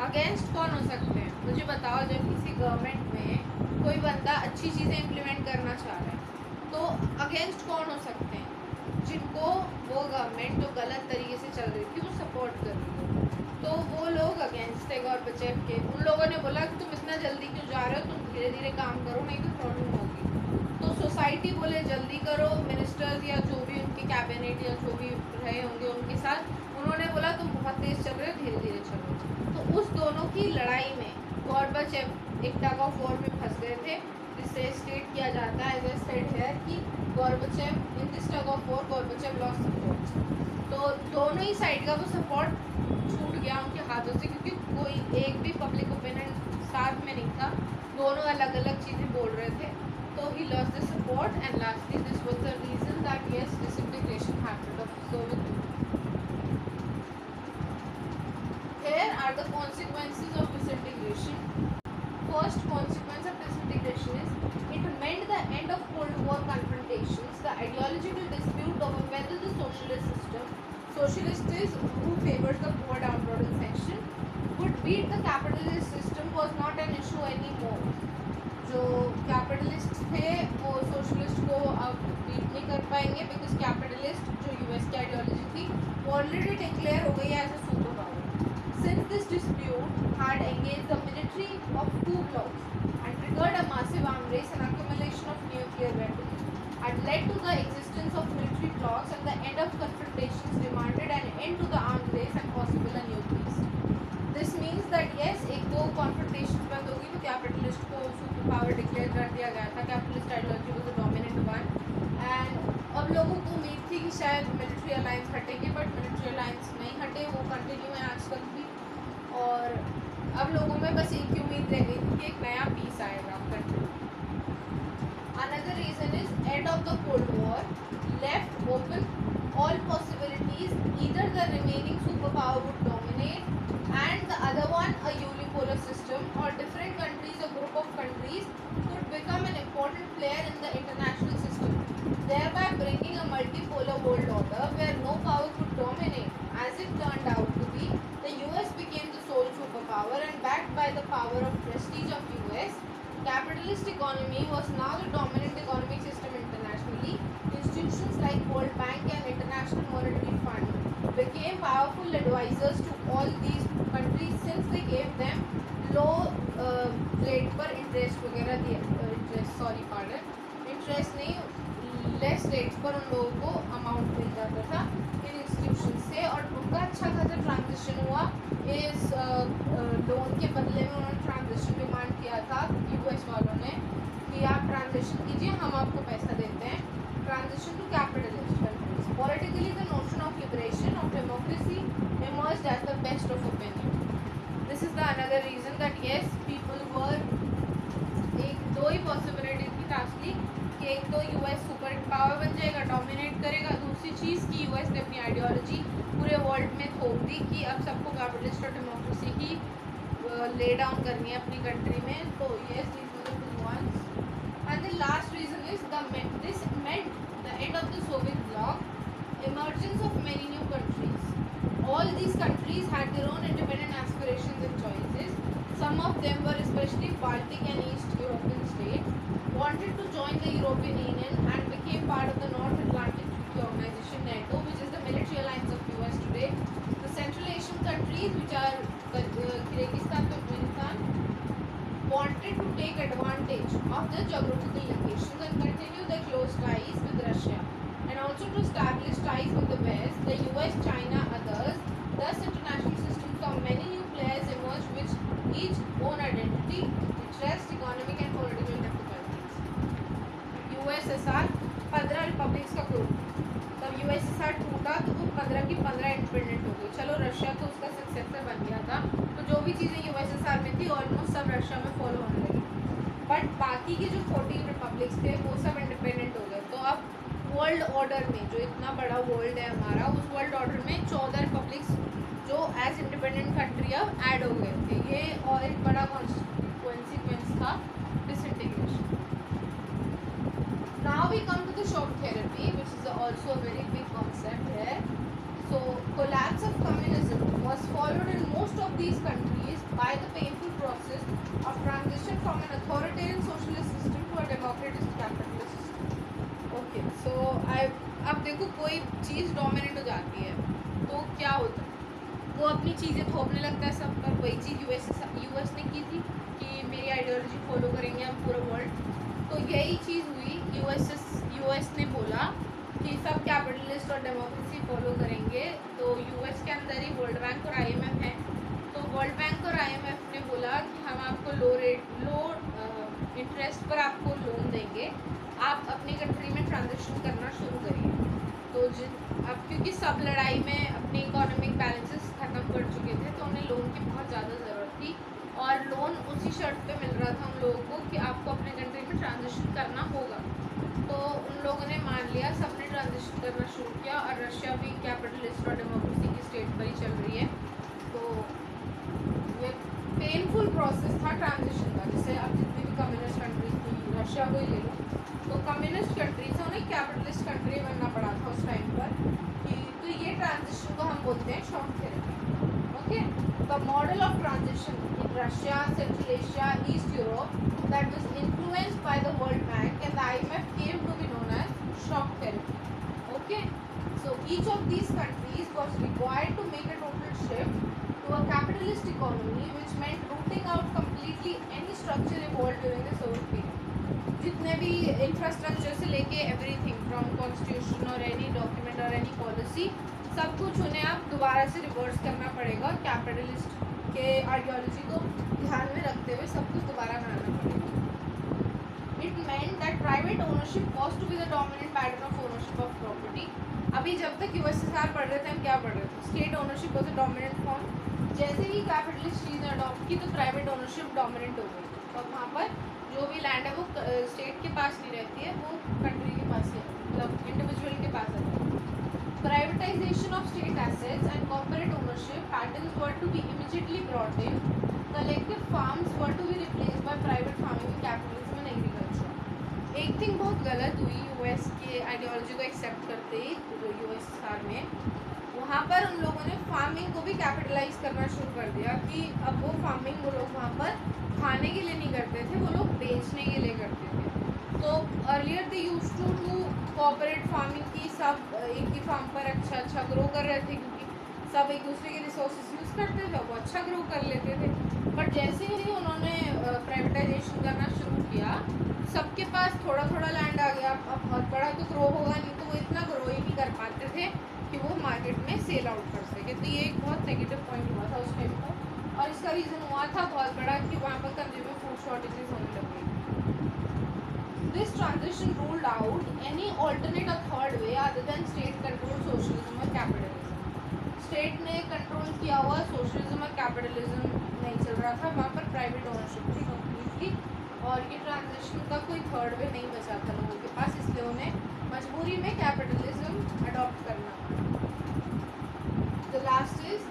S1: अगेंस्ट कौन हो सकते हैं मुझे बताओ. जब किसी गवर्नमेंट में कोई बंदा अच्छी चीज़ें इम्प्लीमेंट करना चाह रहा है तो अगेंस्ट कौन हो सकते हैं? जिनको वो गवर्नमेंट जो गलत तरीके से चल रही थी वो सपोर्ट कर रही है, तो वो लोग अगेंस्ट थे गॉर्बेचेव के। उन लोगों ने बोला कि तुम इतना जल्दी क्यों जा रहे हो, तुम धीरे धीरे काम करो नहीं तो प्रॉब्लम होगी। तो सोसाइटी बोले जल्दी करो, मिनिस्टर्स या जो भी उनके कैबिनेट या जो भी रहे होंगे उनके साथ उन्होंने बोला तुम बहुत तेज़ चल रहे हो, धीरे धीरे चलो। तो उस दोनों की लड़ाई में गॉर्बेचेव एक टग ऑफ वॉर में फंस गए थे, जिससे स्टेट किया जाता है एज ए सेड है कि Gorbachev in this tug of war Gorbachev lost support. तो दोनों ही साइड का वो सपोर्ट छूट गया उनके हाथों से, क्योंकि कोई एक भी पब्लिक ओपिनियन साथ में नहीं था, दोनों अलग अलग चीज़ें बोल रहे थे। तो he lost the support and lastly this was the reason that yes disintegration happened of Soviet Union. Here are the consequences of disintegration. First consequence of disintegration is it meant the end of Cold War confrontations, the ideological dispute over whether the socialist system, socialist is who favors the poor downtrodden section, would beat the capitalist system was not an issue anymore. जो capitalist थे वो socialist को अब beat नहीं कर पाएंगे, because capitalist जो US की आइडियोलॉजी थी वो ऑलरेडी डिक्लेयर हो गई है as a super power. Since this dispute had engaged the military of two blocs and triggered a massive arms race and accumulation of nuclear weapons, had led to the existence of military blocs and the end of confrontations demanded an end to the arms race and possible a new peace. This means that yes, एक दो confrontations बंद होगी तो capitalist को super power declare कर दिया गया था. Capitalist ideology was the dominant one and अब लोगों को उम्मीद थी कि शायद मिलिट्री अलायंस हटेंगे, बट मिलिट्री अलायंस नहीं हटे, वो कंटिन्यू है आज तक भी. और अब लोगों में बस एक ही उम्मीद रह गई थी कि एक नया पीस आएगा country. Another reason is end of the Cold War left open all possibilities. Either the remaining superpower would dominate and the other one a unipolar system, or different countries, a group of countries could become an important player in the international system, thereby bringing a multipolar world order where no power could dominate. As it turned out to be, the US became the sole superpower and backed by the power of prestige of US, capitalist economy was now the dominant economic system internationally. Institutions like World Bank and International Monetary Fund became powerful advisors to all these countries since they gave them low rate पर interest वगैरह दिए, interest नहीं, less rates पर उन लोगों को amount मिल जाता था इन इंस्टीट्यूशन से, और उनका अच्छा खासा ट्रांजिशन हुआ. इस लोन के बदले में उन्होंने ट्रांजिशन डिमांड किया था यूएस वालों ने कि आप ट्रांजिशन कीजिए, हम आपको पैसा देते हैं. Transition to capitalist countries. Politically the notion of liberation of democracy emerged as the best of opinion. This is the another reason that yes, people were, एक दो ही पॉसिबिलिटी थी लास्टली कि एक तो यूएस सुपर पावर बन जाएगा, dominate करेगा. दूसरी चीज़ कि यूएस ने अपनी आइडियोलॉजी पूरे वर्ल्ड में थोप दी कि अब सबको कैपिटलिस्ट और डेमोक्रेसी की ले डाउन करनी है अपनी कंट्री में. तो yes, these were the two ones. And the last reason is this meant the end of the Soviet bloc, emergence of many new countries. All these countries had their own independent aspirations and choices. Some of them were, especially Baltic and East European states, wanted to join the European Union and became part of the North Atlantic Treaty Organization (NATO), which is the military alliance of US today. The Central Asian countries, which are Kyrgyzstan, Turkmenistan, wanted to take advantage of the geographical locations and continue their close ties with Russia, and also to establish ties with the West, the US, China, others. Thus, international systems saw many new players emerge with each own identity, interest, economic and political difficulties. USSR 15 republics का group. तब USSR टूटा तो वो 15 की 15 independent हो गई. चलो Russia तो उसका सक्सेसर बन गया था, तो जो भी चीज़ें USSR में थी ऑलमोस्ट सब रशिया में फॉलो होने लगी. बट बाकी के जो 14 रिपब्लिक्स थे वो सब इंडिपेंडेंट हो गए. तो अब वर्ल्ड ऑर्डर में, जो इतना बड़ा वर्ल्ड है हमारा, उस वर्ल्ड ऑर्डर में 14 रिपब्लिक्स जो एज इंडिपेंडेंट कंट्री अब ऐड हो गए थे. ये और एक बड़ा कॉन्सिक्वेंस था disintegration. Now we come to the shock therapy, which is also a very big concept है. So, collapse of communism was followed in most of these countries by the painful process of transition from an authoritarian socialist system to a democratic capitalist system. Okay, so अब देखो कोई चीज़ dominate हो जाती है तो क्या होता है, वो अपनी चीज़ें थोपने लगता है सब पर। वही चीज़ यूएस ने की थी कि मेरी आइडियोलॉजी फॉलो करेंगे हम पूरा वर्ल्ड। तो यही चीज़ हुई, यूएस ने बोला कि सब कैपिटलिस्ट और डेमोक्रेसी फॉलो करेंगे। तो यूएस के अंदर ही वर्ल्ड बैंक और आईएमएफ है। तो वर्ल्ड बैंक और आईएमएफ ने बोला कि हम आपको लो इंटरेस्ट पर आपको लोन देंगे, आप अपनी कंट्री में ट्रांजेक्शन करना शुरू करिए। तो अब क्योंकि सब लड़ाई में अपने इकोनॉमिक बैलेंसेस ख़त्म कर चुके थे तो उन्हें लोन की बहुत ज़्यादा ज़रूरत थी, और लोन उसी शर्त पे मिल रहा था उन लोगों को कि आपको अपने कंट्री में ट्रांजेक्शन करना होगा। तो उन लोगों ने मान लिया, सब ने ट्रांजेक्शन करना शुरू किया, और रशिया भी कैपिटलिस्ट और डेमोक्रेसी की स्टेट पर ही चल रही है। तो ये पेनफुल प्रोसेस था ट्रांजिशन का। जैसे अब जितनी भी कम्युनिस्ट कंट्रीज थी, रशिया को ही ले लो, तो कम्युनिस्ट कंट्री से उन्हें कैपिटलिस्ट कंट्री बनना पड़ा था उस टाइम पर कि, तो ये ट्रांजिशन को हम बोलते हैं shock therapy. Okay, the model of transition in Russia, central Asia, east Europe that was influenced by the World Bank and the IMF came to be known as shock therapy. Okay, so each of these countries was required to make a total shift to a capitalist economy, which meant rooting out completely any structure evolved during the Soviet period. जितने भी infrastructure से लेके everything from constitution और any document और any policy, सब कुछ उन्हें अब दोबारा से रिवर्स करना पड़ेगा, और कैपिटलिस्ट के आइडियोलॉजी को ध्यान में रखते हुए सब कुछ दोबारा बनाना पड़ेगा। It meant that private ownership was to be the dominant pattern of ownership of property. अभी जब तक यूएसएसआर पढ़ रहे थे हम क्या पढ़ रहे थे, state ownership was a dominant form. जैसे ही कैपिटलिस्ट चीज़ अडॉप्ट की तो प्राइवेट ओनरशिप डोमिनेंट हो गई, और वहाँ पर जो भी लैंड है वो स्टेट के पास नहीं रहती है, वो कंट्री के पास ही, मतलब इंडिविजुअल के पास है। Privatization of state assets and corporate ownership patterns were to be immediately brought in. Collective farms were to be replaced by private farming and capitalism and agriculture. एक थिंग बहुत गलत हुई यूएस के ideology को accept करते ही USSR में, वहाँ पर उन लोगों ने फार्मिंग को भी कैपिटलाइज करना शुरू कर दिया कि अब वो फार्मिंग वो लोग वहाँ पर खाने के लिए नहीं करते थे, वो लोग बेचने के लिए करते थे। तो earlier they use to do corporate farming की, सब एक ही फार्म पर अच्छा ग्रो कर रहे थे क्योंकि सब एक दूसरे के रिसोर्सेज यूज़ करते थे, वो अच्छा ग्रो कर लेते थे। बट जैसे ही उन्होंने प्राइवेटाइजेशन करना शुरू किया, सबके पास थोड़ा थोड़ा लैंड आ गया। अब बहुत बड़ा तो ग्रो होगा नहीं, तो वो इतना ग्रो ही नहीं कर पाते थे कि वो मार्केट में सेल आउट कर सके। तो ये एक बहुत नेगेटिव पॉइंट हुआ था उस टाइम पर, और इसका रीज़न हुआ था बहुत बड़ा कि वहाँ पर कंज्यूमर फूड शॉर्टेजेस होने लग गई। This transition ruled out any alternate or third way other than state controlled socialism or capitalism. State ने कंट्रोल किया हुआ सोशलिज्म और कैपिटलिज्म नहीं चल रहा था, वहाँ पर प्राइवेट ओनरशिप थी कम्प्लीटली, और ये ट्रांजिशन का कोई थर्ड वे नहीं बचा था लोगों के पास, इसलिए उन्हें मजबूरी में कैपिटलिज्म अडॉप्ट करना पड़ा। The last is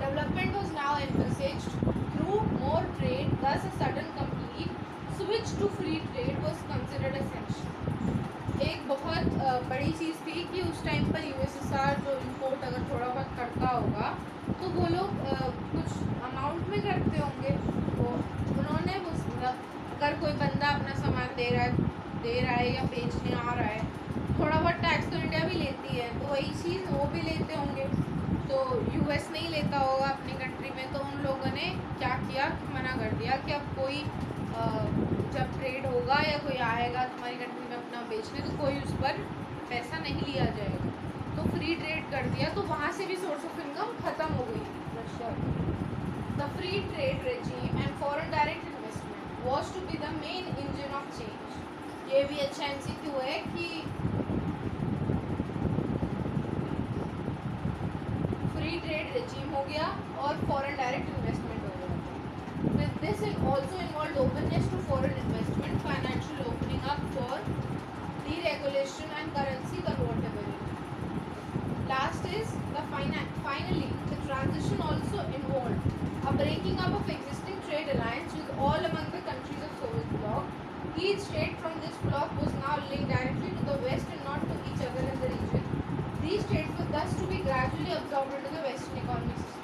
S1: development was now envisaged through more trade, thus a sudden complete switch to free trade was considered essential. एक बहुत बड़ी चीज़ थी कि उस टाइम पर यूएसएसआर जो इंपोर्ट अगर थोड़ा बहुत करता होगा तो वो लोग कुछ अमाउंट में करते होंगे, तो उन्होंने अगर कोई बंदा अपना सामान दे रहा है या बेचने आ रहा है, थोड़ा बहुत टैक्स तो इंडिया भी लेती है, तो वही चीज़ वो भी लेते होंगे, तो यूएस नहीं लेता होगा अपनी कंट्री में। तो उन लोगों ने क्या किया, मना कर दिया कि अब कोई जब ट्रेड होगा या कोई आएगा तुम्हारी कंट्री में अपना बेचने, तो कोई उस पर पैसा नहीं लिया जाएगा। तो फ्री ट्रेड कर दिया, तो वहाँ से भी सोर्स ऑफ इनकम ख़त्म हो गई रशिया की। The free trade regime and foreign direct investment was to be the main engine of change. ये भी अच्छा MCQ है कि फ्री ट्रेड रेजीम हो गया और फॉरेन डायरेक्ट इन्वेस्टमेंट हो गया। With this it also involved openness to foreign investment, financial opening up for deregulation and currency convertibility. Last is the finally the transition also involved a breaking up of existing trade alliance with all among the countries of Soviet bloc. Each state from this bloc was now linked directly to the West and not to each other in the region. These states were thus to be gradually absorbed into the Western economic system.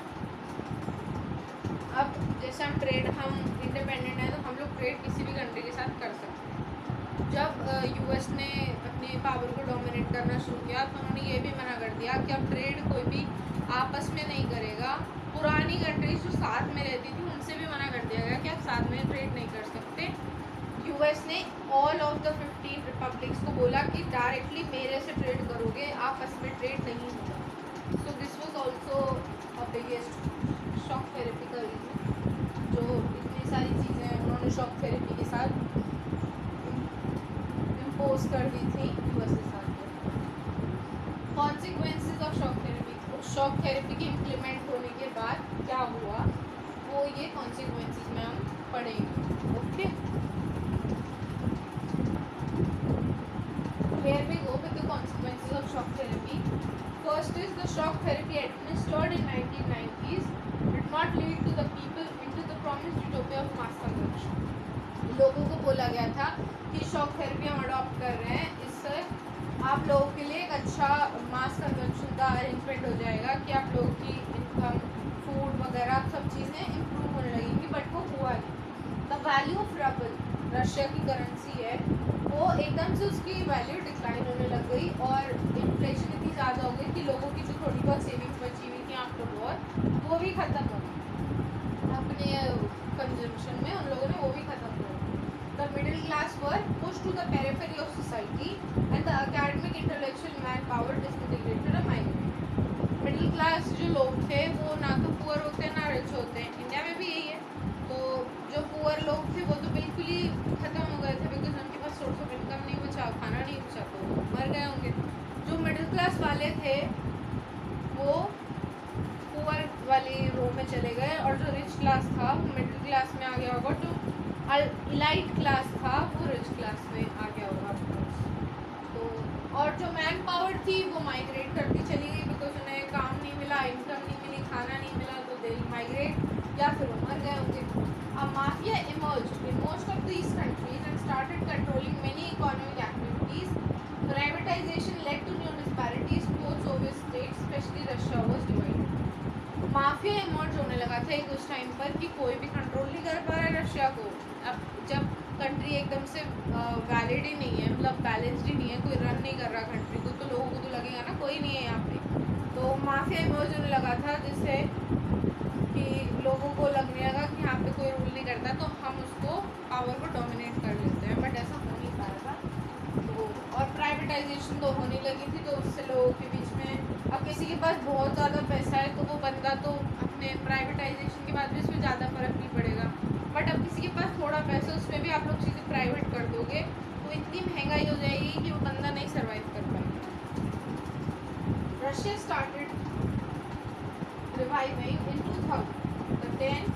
S1: अब जैसे हम independent हैं तो हम लोग trade किसी country के साथ कर सकते हैं। जब यूएस ने अपने पावर को डोमिनेट करना शुरू किया तो उन्होंने ये भी मना कर दिया कि अब ट्रेड कोई भी आपस में नहीं करेगा। पुरानी कंट्रीज जो साथ में रहती थी उनसे भी मना कर दिया गया कि आप साथ में ट्रेड नहीं कर सकते। यूएस ने ऑल ऑफ द 15 रिपब्लिक्स को बोला कि डायरेक्टली मेरे से ट्रेड करोगे, आपस में ट्रेड नहीं होगा। So this was also a biggest shock therapy का रीजन, जो इतनी सारी चीज़ें उन्होंने शॉक थेरेपी के साथ इम्पोज कर दी थी यूएस के साथ। Consequences of shock therapy, shock therapy के इम्प्लीमेंट होने के बाद क्या हुआ वो ये कॉन्सिक्वेंसेस में हम पढ़ेंगे। Okay, here we go with the consequences of shock therapy. First is the shock therapy administered in 1990s did not lead to the people into the promised utopia of mass consumption. लोगों को बोला गया था कि shock therapy हम adopt कर रहे हैं, इससे आप लोगों के लिए एक अच्छा मास कंजम्पशन का अरेंजमेंट हो जाएगा कि आप लोगों की इनकम, फूड वगैरह सब चीज़ें इम्प्रूव होने लगेंगी, बट वो हुआ नहीं। The value of rouble, Russia की करेंसी है, वो एकदम से उसकी वैल्यू डिक्लाइन होने लग गई और इन्फ्लेशन इतनी ज़्यादा हो गई कि लोगों की जो थोड़ी बहुत सेविंग्स बची हुई थी आफ्टर वॉर वो भी ख़त्म हो गई अपने कंजम्पशन में, उन लोगों ने वो भी ख़त्म कर दी। The middle class were push to the periphery of society and the academic intellectual manpower disintegrated a minority. Middle class जो लोग थे वो ना तो पुअर होते हैं ना रिच होते हैं, इंडिया में भी यही है। तो जो पुअर लोग थे वो तो बिल्कुल ही ख़त्म हो गए थे, बिकॉज उनके पास सोर्स ऑफ इनकम नहीं बचा, खाना नहीं बचा, तो मर गए होंगे। जो मिडिल क्लास वाले थे वो पुअर वाली रो में चले गए और जो रिच क्लास था वो मिडिल क्लास में आ गया होगा, जो इलाइट क्लास था वो रिच क्लास में आ गया होगा। तो और जो मैन पावर थी वो माइग्रेट करती चली गई, बिकॉज उन्हें काम नहीं मिला, इनकम नहीं मिली, खाना नहीं मिला, तो दे माइग्रेट या फिर वो मर गए होंगे। A mafia emerged in most of these countries and started controlling many economic activities. Privatization led to new disparities. Post-Soviet states, especially Russia, was divided. Mafia emerge होने लगा था एक उस टाइम पर कि कोई भी कंट्रोल नहीं कर पा रहा है रशिया को। अब जब कंट्री एकदम से वैलिड ही नहीं है, मतलब बैलेंस्ड ही नहीं है, कोई रन नहीं कर रहा कंट्री को, तो लोगों को तो लगेगा ना कोई नहीं है यहाँ पे। तो माफिया इमर्ज होने लगा था, जिससे कि लोगों को लगने लगा कि यहाँ पे कोई रूल नहीं करता तो हम उसको पावर को डोमिनेट कर लेते हैं, बट ऐसा हो नहीं पा रहा था। तो और प्राइवेटाइजेशन तो होने लगी थी, तो उससे लोगों के बीच में अब किसी के पास बहुत ज़्यादा पैसा है तो वो बंदा तो अपने प्राइवेटाइजेशन के बाद भी उसमें ज़्यादा फर्क नहीं पड़ेगा, बट अब किसी के पास थोड़ा पैसा उसमें भी आप लोग चीज़ें प्राइवेट कर दोगे तो इतनी महंगाई हो जाएगी कि वो बंदा नहीं सर्वाइव कर पाएगा। Russia started reviving in 2000.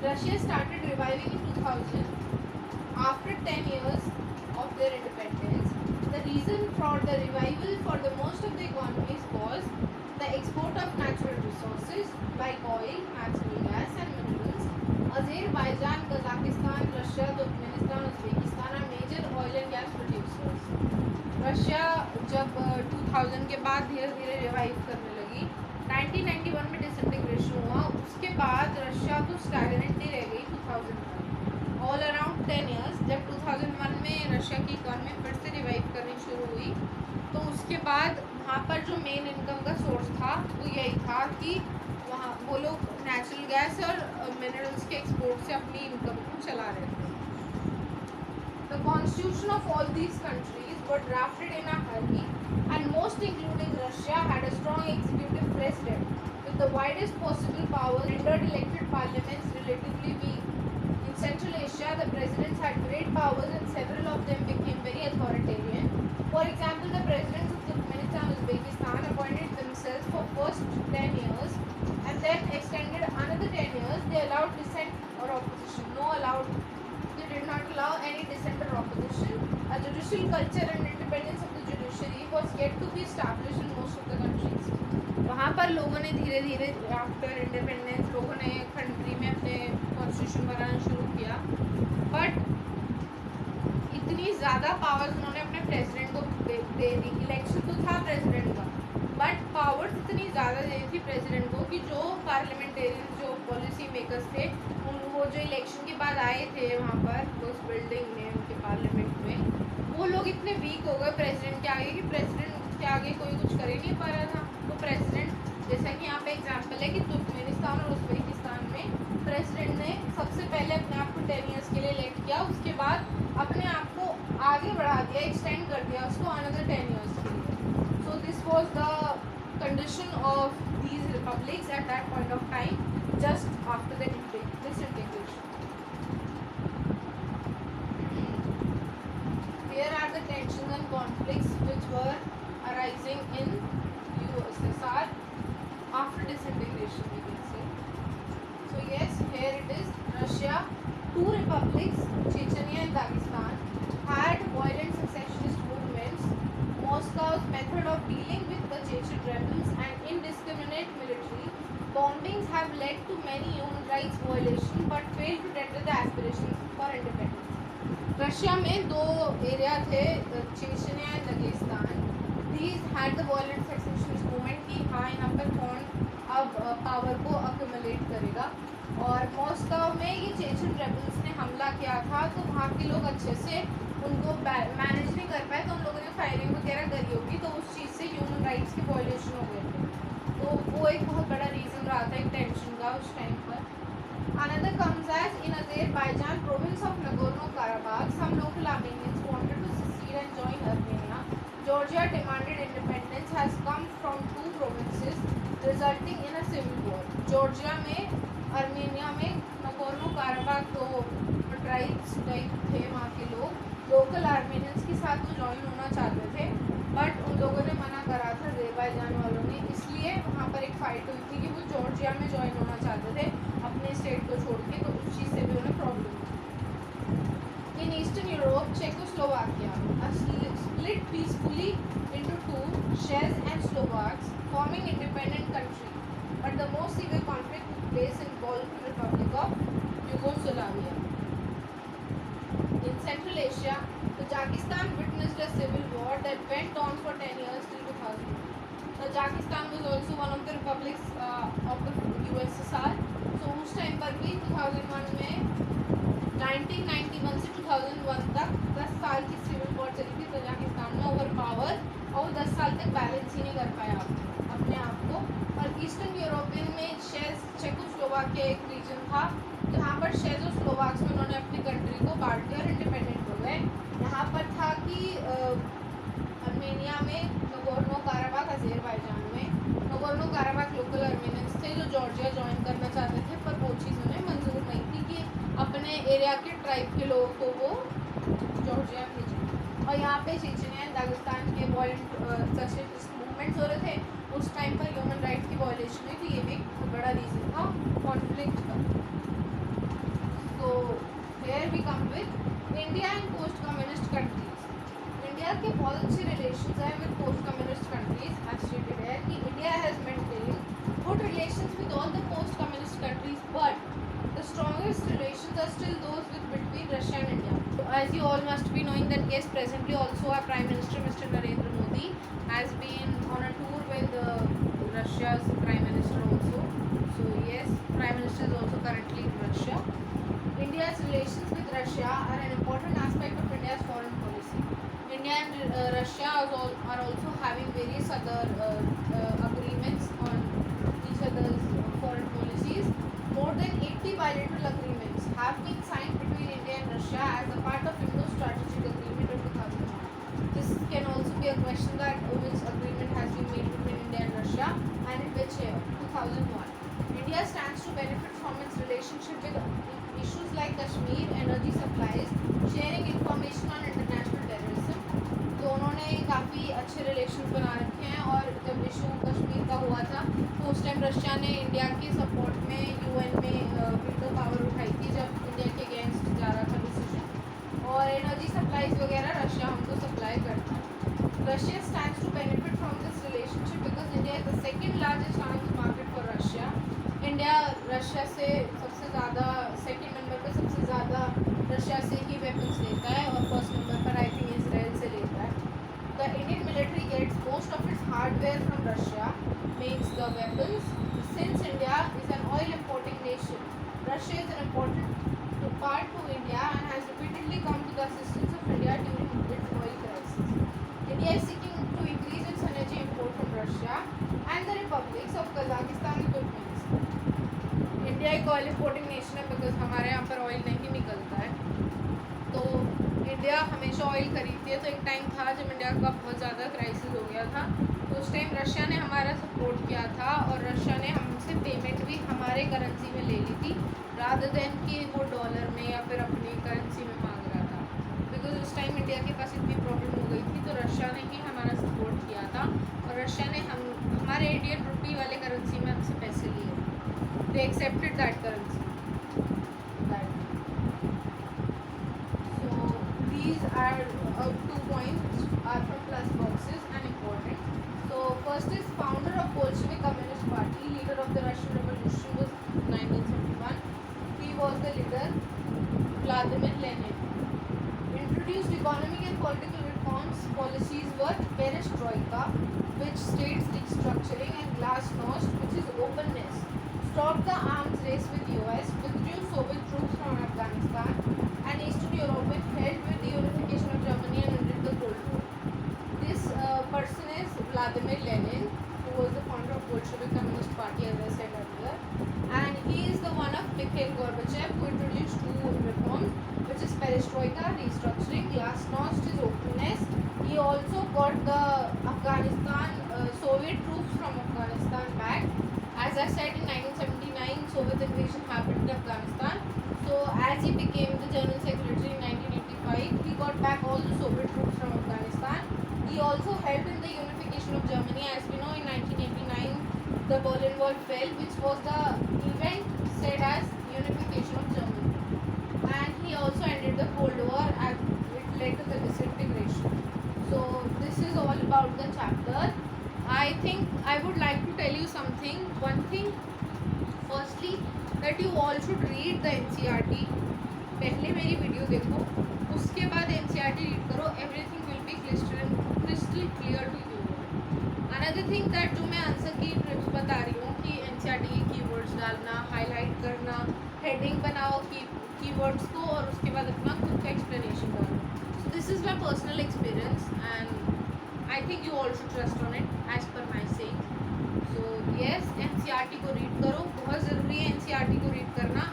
S1: Russia started reviving in 2000 after 10 years of their independence. The reason for the revival for the most of the economies was the export of natural resources like oil, natural gas and minerals. Azerbaijan, Kazakhstan, Russia, Turkmenistan, Uzbekistan are major oil and gas producers. Russia जब 2000 के बाद धीरे धीरे revive करने लगी, 1991 में disintegration हुआ, उसके बाद रशिया तो स्टैग्नेंट ही रह गई 2001 ऑल अराउंड 10 इयर्स। जब 2001 में रशिया की इकॉनमी फिर से रिवाइव करनी शुरू हुई तो उसके बाद वहाँ पर जो मेन इनकम का सोर्स था वो यही था कि वहाँ वो लोग नेचुरल गैस और मिनरल्स के एक्सपोर्ट से अपनी इनकम को चला रहे थे। The constitution of all these countries were drafted in a hurry, and most, including Russia, had a strong executive president with the widest possible power, rendered elected parliaments relatively weak. In Central Asia, the presidents had great powers, and several of them became very authoritarian. For example, the presidents of Turkmenistan and Uzbekistan appointed themselves for first 10 years, and then extended another 10 years. They allowed dissent or opposition. They did not allow any dissent or opposition. A judicial culture and independence of the judiciary was yet to be established in most of the countries. वहाँ पर लोगों ने धीरे धीरे after independence लोगों ने country में अपने कॉन्स्टिट्यूशन बनाना शुरू किया, बट इतनी ज़्यादा पावर्स उन्होंने अपने प्रेसिडेंट को दे दी। इलेक्शन तो था प्रेसिडेंट का, बट पावर्स इतनी ज़्यादा देर थी प्रेसिडेंट को कि जो पार्लियामेंटेरियन, जो पॉलिसी मेकर्स थे, उन वो जो इलेक्शन के बाद आए थे वहाँ पर उस बिल्डिंग में, उनके पार्लियामेंट में, वो लोग इतने वीक हो गए प्रेसिडेंट के आगे कि प्रेसिडेंट के आगे कोई कुछ कर ही नहीं पा रहा था। तो प्रेसिडेंट, जैसा कि यहाँ पे एग्जाम्पल है कि तुर्कमेनिस्तान और उज़्बेकिस्तान में प्रेसिडेंट ने सबसे पहले अपने आप को 10 ईयर्स के लिए इलेक्ट किया, उसके बाद अपने आप को आगे बढ़ा दिया, एक्सटेंड कर दिया उसको अनदर 10 ईयर्स के लिए। So this was the condition of these republics at that point of time, just after the disintegration. Here are the tensions and conflicts which were arising in USSR after disintegration, we can say. So yes, here it is. Russia, two republics, Chechnya and Dagestan, had violent secessionist movements. Moscow's method of dealing with the Chechen rebels and indiscriminate military bombings have led to many human rights violations but failed to deter the aspirations for independence. Russia में दो area थे, Chechnya and Dagestan. These had the violent secessionist movement कि हाँ यहाँ पर कौन अब power को अक्यूमुलेट करेगा. और मॉस्को में ये चेचन रेबल्स ने हमला किया था, तो वहाँ के लोग अच्छे से उनको मैनेज नहीं कर पाए, तो उन लोगों ने फायरिंग वगैरह करी होगी, तो उस चीज़ से ह्यूमन राइट्स के वॉयलेशन हो गए थे. तो वो एक बहुत बड़ा रीज़न रहा था एक टेंशन का उस टाइम पर. Another comes as in Azerbaijan province of Nagorno-Karabakh, some local Armenians wanted to secede and join Armenia. Georgia demanded independence has come from two provinces, resulting in a civil war. Georgia में, Armenia में, Nagorno-Karabakh दो tribes type थे वहाँ के लोग, local Armenians के साथ तो ज्वाइन होना चाहते थे, बट उन लोगों ने मना करा था अज़रबैजान वालों ने, इसलिए वहाँ पर एक फाइट हुई थी कि वो जॉर्जिया में ज्वाइन होना चाहते थे अपने स्टेट को छोड़ के, तो उस चीज़ से भी उन्हें प्रॉब्लम हुई. In eastern Europe, Czechoslovakia split peacefully into two, Czechs and Slovaks, forming independent country, but the most severe conflict took place in Balkan Republic of Yugoslavia. In Central Asia, Tajikistan witnessed a civil war that went on for 10 years till 2000. Tajikistan was also one of the republics of the USSR. So उस time पर भी 2001 में 1991 से 2001 तक 10 साल की civil war चली थी तजाकिस्तान में ओवर पावर, और 10 साल तक बैलेंस ही नहीं कर पाया अपने आप को. और ईस्टर्न यूरोपियन में चेकोस्लोवाकिया एक रीजन था जहाँ पर चेक और स्लोवाक्स में उन्होंने अपनी कंट्री को बांट दिया और इंडिपेंडेंट हो गए. यहाँ पर था कि अर्मेनिया में, नगोर्नो-काराबाख अज़रबैजान में, नगोर्नो-काराबाख लोकल अर्मेनियंस थे जो जॉर्जिया ज्वाइन करना चाहते थे, पर वो चीज़ उन्हें मंजूर नहीं थी कि अपने एरिया के ट्राइब के लोगों को वो जॉर्जिया भेजें. और यहाँ पे चेचन्या दागिस्तान के वॉयलेंट सेसेशनिस्ट मूवमेंट्स हो रहे थे उस टाइम पर, ह्यूमन राइट्स की वॉयलेशन हुई थी, ये भी एक बड़ा रीज़न था कॉन्फ्लिक्ट का. So here we come with India and post-communist countries. India के बहुत अच्छे relations हैं with post-communist countries. As stated है कि India has maintained good relations with all the post-communist countries, but the strongest relations are still those between Russia and India. So as you all must be knowing that yes, presently also our Prime Minister Mr. Narendra Modi has been on a tour with Russia's Prime Minister also. So yes, Prime Minister is also currently in Russia. India's relations with Russia are an important aspect of India's foreign policy. India and Russia are also having various other agreements on each other's foreign policies. More than 80 bilateral agreements have been signed between India and Russia as a part of Indo-Strategic Agreement of 2001. This can also be a question that which agreement has been made between India and Russia, and in which year? 2001. India stands to benefit from its relationship with issues like Kashmir, energy supplies, sharing information on international terrorism. दोनों ने काफ़ी अच्छे relation बना रखे हैं, और जब issue Kashmir का हुआ था तो उस टाइम रशिया ने इंडिया के सपोर्ट में यूएन में वीटो पावर उठाई थी जब इंडिया के अगेंस्ट जा रहा था डिसीजन. और एनर्जी सप्लाईज वगैरह रशिया हमको सप्लाई करता है. Russia stands to benefit from this relationship because India is the second largest arms market for Russia. India Russia से सबसे ज़्यादा, सेकेंड नंबर पर सबसे ज़्यादा रशिया से ही वेपन्स लेता है, और फर्स्ट नंबर पर आई थिंक इसराइल से लेता है. The Indian military gets most of its hardware from Russia, main weapons. Since India is an oil importing nation, Russia is an important part to India and has repeatedly come to the assistance of India during its oil crisis. India is seeking to increase its energy import from Russia and the republics of Kazakhstan and Turkmenistan. India एक oil importing nation है because हमारे यहाँ पर oil नहीं निकलता है, तो India हमेशा ऑयल खरीदती है। तो एक टाइम था जब इंडिया का बहुत ज़्यादा क्राइसिस हो गया था, तो उस टाइम रशिया ने हमारा सपोर्ट किया था और रशिया ने हमसे पेमेंट भी हमारे करेंसी में ले ली थी रादर देन कि वो डॉलर में या फिर अपनी करेंसी में मांग रहा था। बिकॉज उस टाइम इंडिया के पास इतनी प्रॉब्लम हो गई थी, तो रशिया ने ही हमारा सपोर्ट किया था और रशिया ने हमारे इंडियन रुपी वाले करेंसी में हमसे पैसे लिए। They accepted that currency. These are 2 points which are from plus boxes and important. So first is founder of Bolshevik Communist Party, leader of the Russian Revolution was 1971. He was the leader, Vladimir Lenin. Introduced economic and political reforms policies were Perestroika, which states restructuring, and Glasnost, which is openness. Stopped the arms race with US, withdrew Soviet troops from Afghanistan and Eastern Europe, and helped with the unification of Germany and ended the Cold War. This person is Vladimir Lenin, who was the founder of Bolshevik Communist Party, as I said earlier, and he is the one of Mikhail Gorbachev, who introduced 2 reforms, which is Perestroika, restructuring, Glasnost is openness. He also got the Soviet troops from Afghanistan back. As I said, in 1979, Soviet invasion happened in Afghanistan. So as he became the General Secretary in 1985, he got back all the Soviet troops from Afghanistan. He also helped in the unification of Germany. As we know, in 1989, the Berlin Wall fell, which was the event said as unification of Germany. And he also ended the Cold War as it led to the disintegration. So this is all about the chapter. I think I would like to tell you something. One thing, firstly, that you all should read the NCERT. पहले मेरी video देखो, उसके बाद NCERT read करो. Everything will be crystal clear to you. Another thing that जो मैं answer की trips बता रही हूँ कि NCERT के कीवर्ड्स डालना, हाईलाइट करना, हेडिंग बनाओ कीवर्ड्स को और उसके बाद अपना खुद का एक्सप्लेनेशन डालो. So this is my personal experience and I think you all should trust on it as per my saying. So yes, NCERT को रीड करो, बहुत ज़रूरी है NCERT को रीड करना,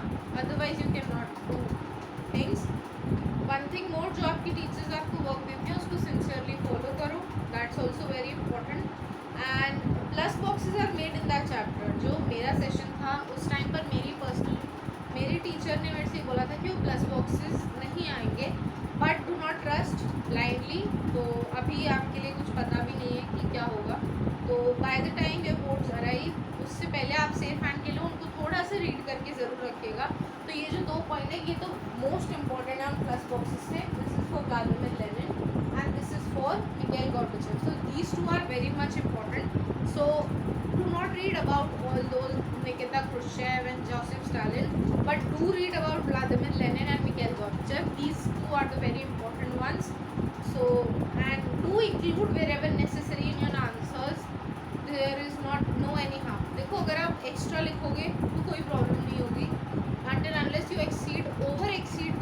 S1: otherwise you cannot do things. One thing more, जो आपकी teachers आपको वर्क देते हैं उसको सिंसियरली फॉलो करो, that's also very important. And plus boxes are made in that chapter. जो मेरा सेशन था उस टाइम पर मेरी टीचर ने मेरे से बोला था कि वो प्लस बॉक्सेस नहीं आएंगे, but do not trust blindly. तो अभी आपके लिए कुछ पता भी नहीं है कि क्या होगा. तो by the time your boards arrive, उससे पहले आप सेफ हैंड के लिए उनको थोड़ा सा रीड करके ज़रूर रखिएगा. तो ये जो 2 पॉइंट है ये तो मोस्ट इम्पॉर्टेंट है ऑन प्लस बॉक्सेस से. This is for Vladimir Lenin and this is for Mikhail Gorbachev. So these 2 are very much important. So do not read about all those Nikita Khrushchev and Joseph Stalin, but do read about Vladimir Lenin and Mikhail Gorbachev. These 2 are the very important ones. So and do include wherever necessary in your answers. There is no any harm. देखो अगर आप extra लिखोगे तो कोई problem नहीं होगी until unless you exceed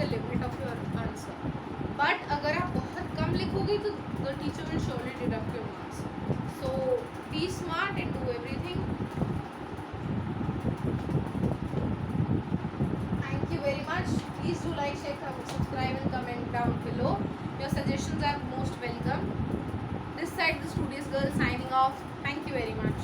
S1: the limit of your answer. But अगर आप बहुत कम लिखोगे तो the teacher will surely deduct your marks. So be smart and do everything. Thank you very much. Please do like, share, subscribe and comment down below. Your suggestions are most welcome. This side the Studious Girl signing off. Thank you very much.